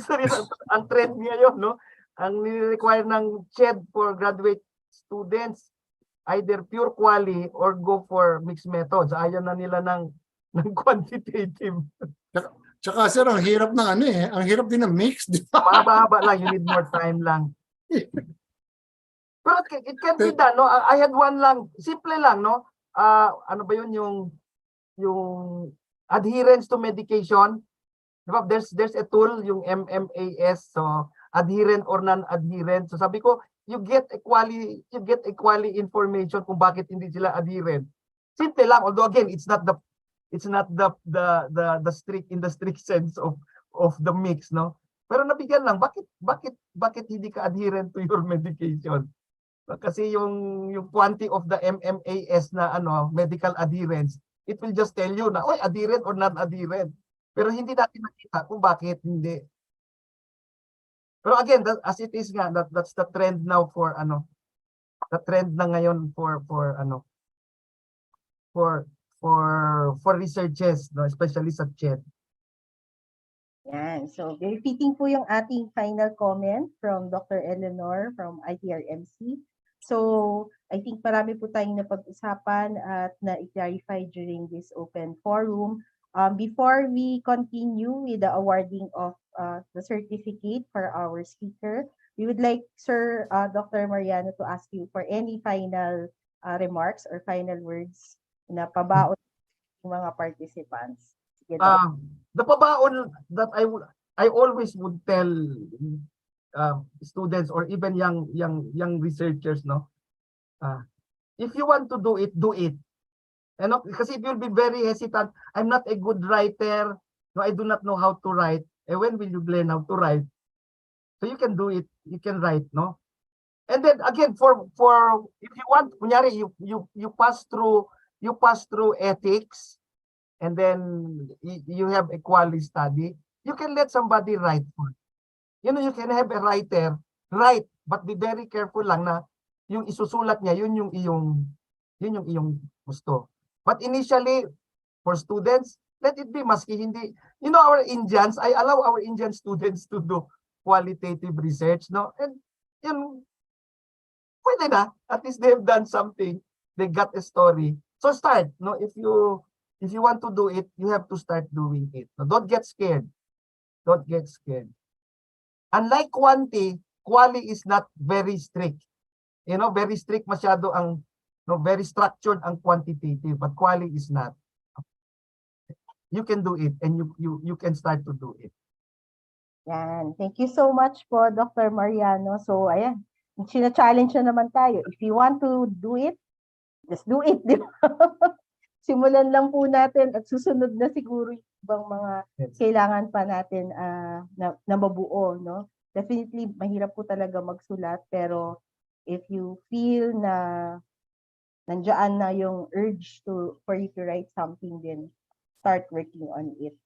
na rin ang trend ngayon, no? Ang nire-require ng CHED for graduate students, either pure quali or go for mixed methods. Ayaw na nila ng quantitative. Tsaka sir, ang hirap ng ang hirap din ng mix. Mahaba-haba lang, you need more time lang. Pero it can be done, no? I had one lang, simple lang, no? Ano ba yun, yung adherence to medication. Diba? There's a tool, yung MMAS, so adherent or non-adherent. So sabi ko, you get equally information kung bakit hindi sila adherent. Simple lang, although again, it's not the strict in the strict sense of the mix, no? Pero nabigyan lang, bakit hindi ka adherent to your medication? Kasi yung quantity of the MMAS na medical adherence, it will just tell you na adherent or non-adherent. Pero hindi natin nakita kung bakit hindi. Pero again, as it is nga, that's the trend now for the trend na ngayon for researches, no, especially sa CHED. Yan. So, repeating po yung ating final comment from Dr. Eleanor from ITRMC. So, I think marami po tayong napag-usapan at na-clarify during this open forum. Before we continue with the awarding of the certificate for our speaker, we would like, Sir Dr. Mariano, to ask you for any final remarks or final words na pabaon yung mga participants? Sige, Doc. The pabaon that I always would tell students or even young researchers, no, if you want to do it, do it. And kasi if you'll be very hesitant, I'm not a good writer, no, I do not know how to write. And when will you learn how to write? So you can do it, you can write, no. And then again, for if you want, kunyari, you pass through ethics, and then you have a quality study, you can let somebody write for you. You know, you can have a writer write, but be very careful lang na yung isusulat niya, yun yung iyong gusto. But initially, for students, let it be, maski hindi, you know, our Indians, I allow our Indian students to do qualitative research, no? And yun, pwede na, at least they've done something, they got a story. So start, no? If you want to do it, you have to start doing it. No, don't get scared. Don't get scared. Unlike quali is not very strict. You know, very strict masyado ang, no, very structured ang quantitative, but quali is not. You can do it, and you can start to do it. Yan. Thank you so much po, Dr. Mariano. So, ayan. Sina-challenge na naman tayo. If you want to do it, just do it. Di ba? Simulan lang po natin at susunod na siguro yung ibang mga kailangan pa natin na mabuo, no? Definitely, mahirap po talaga magsulat, pero if you feel na nandiyan na yung urge for you to write something, then start working on it.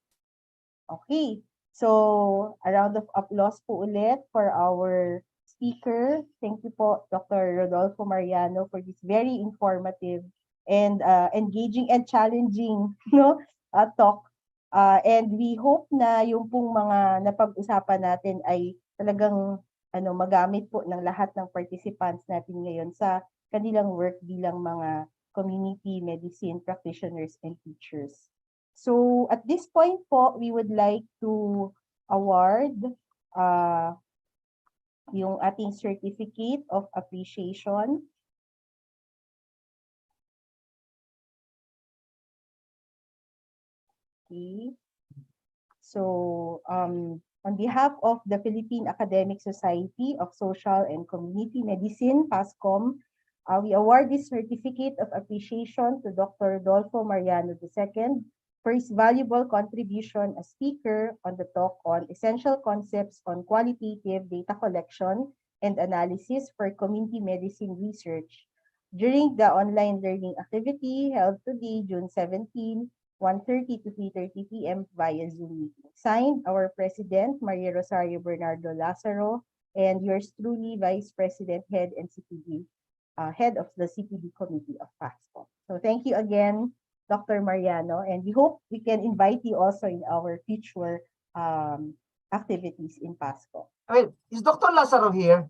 Okay. So, a round of applause po ulit for our speaker. Thank you po, Dr. Rodolfo Mariano, for this very informative and engaging and challenging, no, talk. And we hope na yung pong mga napag-usapan natin ay talagang magamit po ng lahat ng participants natin ngayon sa kanilang work bilang mga community medicine practitioners and teachers. So at this point po, we would like to award yung ating certificate of appreciation. Okay. So on behalf of the Philippine Academic Society of Social and Community Medicine, Pascom, we award this certificate of appreciation to Dr. Rodolfo Mariano II for his valuable contribution as speaker on the talk on essential concepts on qualitative data collection and analysis for community medicine research during the online learning activity held today, June 17, 1:30 to 3:30 p.m. via Zoom meeting. Signed, our President, Maria Rosario Bernardo Lazaro, and yours truly, Vice President, Head and CPD, Head of the CPD Committee of Pascom. So thank you again, Dr. Mariano, and we hope we can invite you also in our future activities in Pascom. Wait, is Dr. Lazaro here?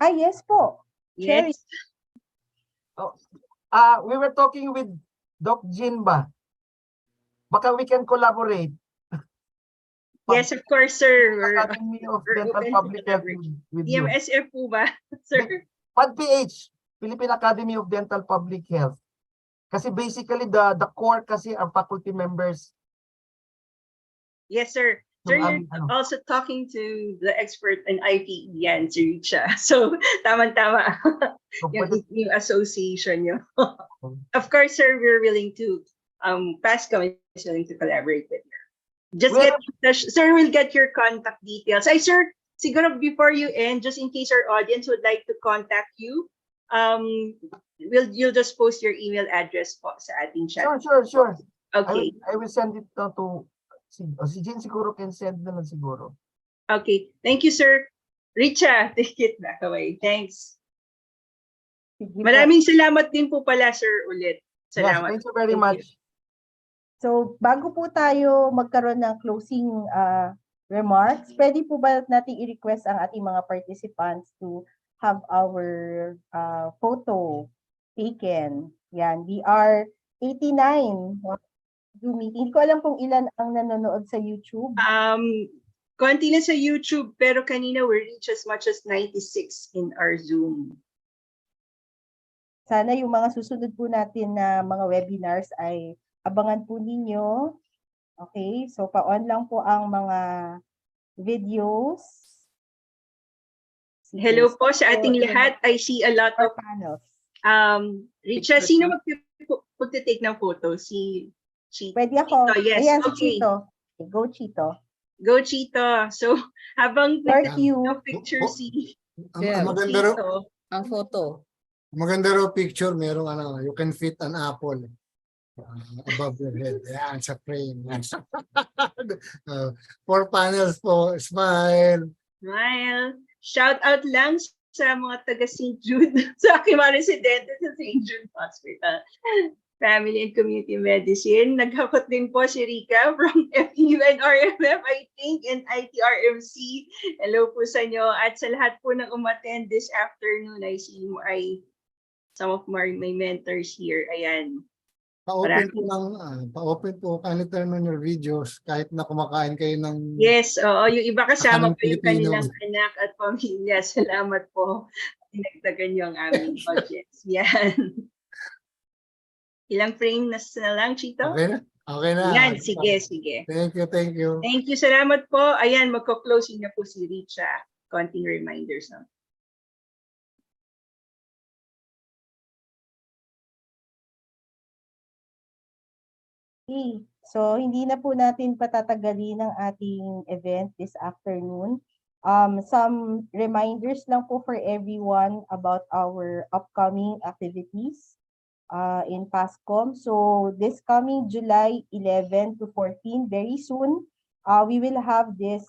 Yes po. Cherry. Yes. Oh, we were talking with Doc Jin ba? Baka we can collaborate. Yes, of course, sir. Academy of we're Dental open to Public Health collaborate. with you. DMSF po ba, sir? PADPH, Philippine Academy of Dental Public Health. Kasi basically the core kasi are faculty members. Yes, sir. Sir, you're also talking to the expert in ITE yan, si Richa. So, tama-tama. So, yung association nyo. Of course, sir, we're willing to, Pascom is willing to collaborate with you. Just get in touch. Sir, we'll get your contact details. Ay, sir, siguro before you end, just in case our audience would like to contact you, you'll just post your email address po sa ating chat. Sure. Okay. I will send it to si Jin siguro can send na lang siguro. Okay. Thank you, sir. Richa, take it back away. Thanks. Maraming salamat din po pala, sir, ulit. Salamat. Yes, thank you very much. So, bago po tayo magkaroon ng closing remarks, pwede po ba natin i-request ang ating mga participants to have our photo taken? Yan, we are 89. Hindi ko alam kung ilan ang nanonood sa YouTube. Konti na sa YouTube, pero kanina we reached as much as 96 in our Zoom. Sana yung mga susunod po natin na mga webinars ay abangan po ninyo. Okay, so pa-on lang po ang mga videos. Sige, Hello po so, sa ating lahat. I see a lot our of panels. Richa, sino magte-take ng photo? Si Pwede ako. Chito, yes, Ayan, si okay. Chito. Okay, go, Chito. Go, Chito. So, habang Your nagte-take cue. ng picture si Yeah. Maganda raw, Chito, Ang photo. maganda raw picture, merong ano, you can fit an apple above your head. Yan, sa frame. 4 panels po. Smile. smile. Shout out lang sa mga taga St. Jude, sa aking mga residente sa St. Jude Hospital. Family and Community Medicine. Naghakot din po si Rika from FEU and RMF, I think, and ITRMC. Hello po sa inyo. At sa lahat po ng umattend this afternoon, I see some of my mentors here. Ayan. Pa-open po lang, pa-open po, kindly turn on your videos kahit na kumakain kayo ng Yes, oo. Yung iba kasama Makanan po yung Pilipino. kanilang anak at pamilya. Salamat po. Dinagdagan niyo ang aming audience. Yan. Ilang frame na lang, Chito? Okay na? Okay na. Yan, sige, sige. Thank you, thank you. Thank you, salamat po. Ayan, magko-closing na po si Richa. Konting reminders. No? Okay. So, hindi na po natin patatagalin ang ating event this afternoon. Some reminders lang po for everyone about our upcoming activities in Pascom. So, this coming July 11 to 14, very soon, we will have this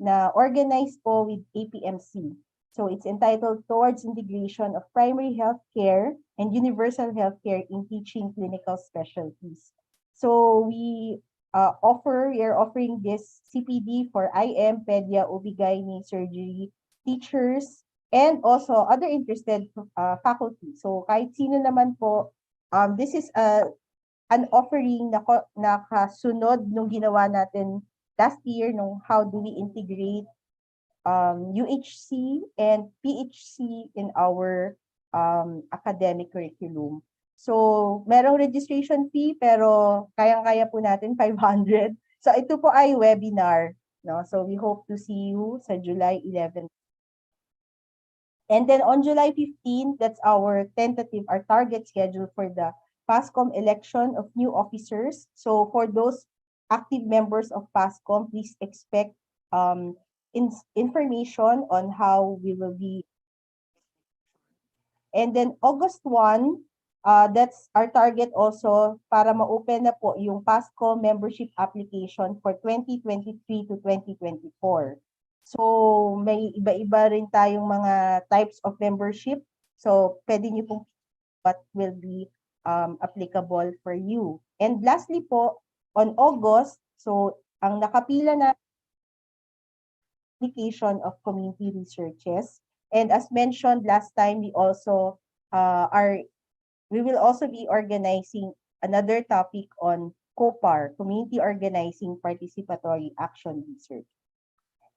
na organized po with APMC. So it's entitled Towards Integration of Primary Healthcare and Universal Healthcare in Teaching Clinical Specialties. So we are offering this CPD for IM, Pedia, OB-GYN, surgery, teachers, and also other interested faculty. So kahit sino naman po, this is an offering na nakasunod nung ginawa natin last year nung how do we integrate UHC and PHC in our academic curriculum. So, merong registration fee pero kayang-kaya po natin 500. So, ito po ay webinar. No? So, we hope to see you sa July 11. And then on July 15, that's our target schedule for the Pascom election of new officers. So, for those active members of Pascom, please expect information on how we will be. And then August 1, that's our target also para ma-open na po yung Pascom membership application for 2023 to 2024. So may iba-iba rin tayong mga types of membership. So pwede niyo pong what will be applicable for you. And lastly po, on August, so ang nakapila na application of community researches. And as mentioned last time, we also we will also be organizing another topic on COPAR, Community Organizing Participatory Action Research.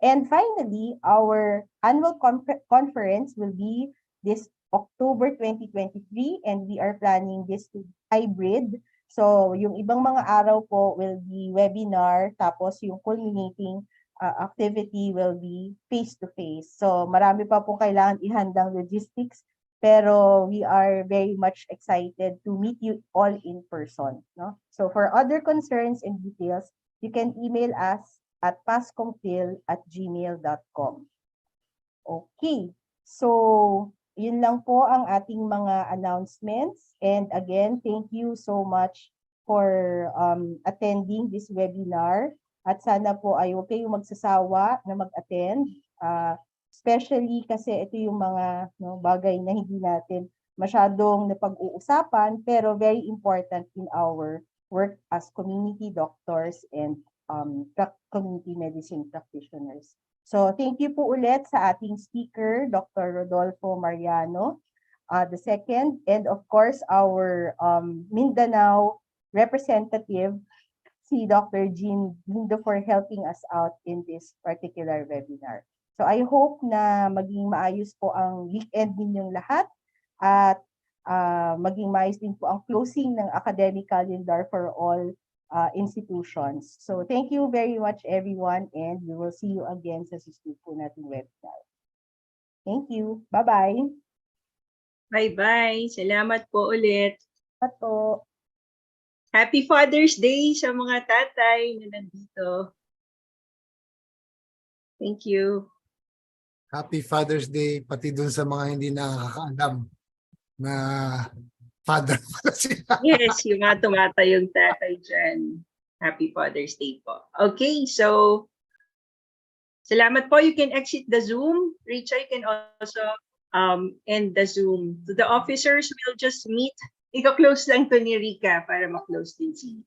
And finally, our annual conference will be this October 2023, and we are planning this to be hybrid. So yung ibang mga araw po will be webinar, tapos yung culminating activity will be face-to-face. So marami pa po kailangan ihandang logistics, pero we are very much excited to meet you all in person. No? So for other concerns and details, you can email us at pascomphil@gmail.com. Okay, so yun lang po ang ating mga announcements. And again, thank you so much for attending this webinar. At sana po ay huwag kayong magsasawa na mag-attend. Especially kasi ito yung mga bagay na hindi natin masyadong napag-uusapan pero very important in our work as community doctors and community medicine practitioners. So thank you po ulit sa ating speaker, Dr. Rodolfo Mariano, the second, and of course our Mindanao representative, si Dr. Jean Lindo, for helping us out in this particular webinar. So I hope na maging maayos po ang weekend ninyong lahat at maging maayos din po ang closing ng academic calendar for all institutions. So thank you very much everyone, and we will see you again sa susunod po nating webinar. Thank you. Bye-bye. Bye-bye. Salamat po ulit. Ato. Happy Father's Day sa mga tatay na nandito. Thank you. Happy Father's Day pati dun sa mga hindi nakakaalam na father pala sila. Yes, yung mga tumatayong tatay dyan. Happy Father's Day po. Okay, so salamat po. You can exit the Zoom. Richa, you can also end the Zoom. To the officers, we'll just meet. Ika-close lang to ni Rika para ma-close din si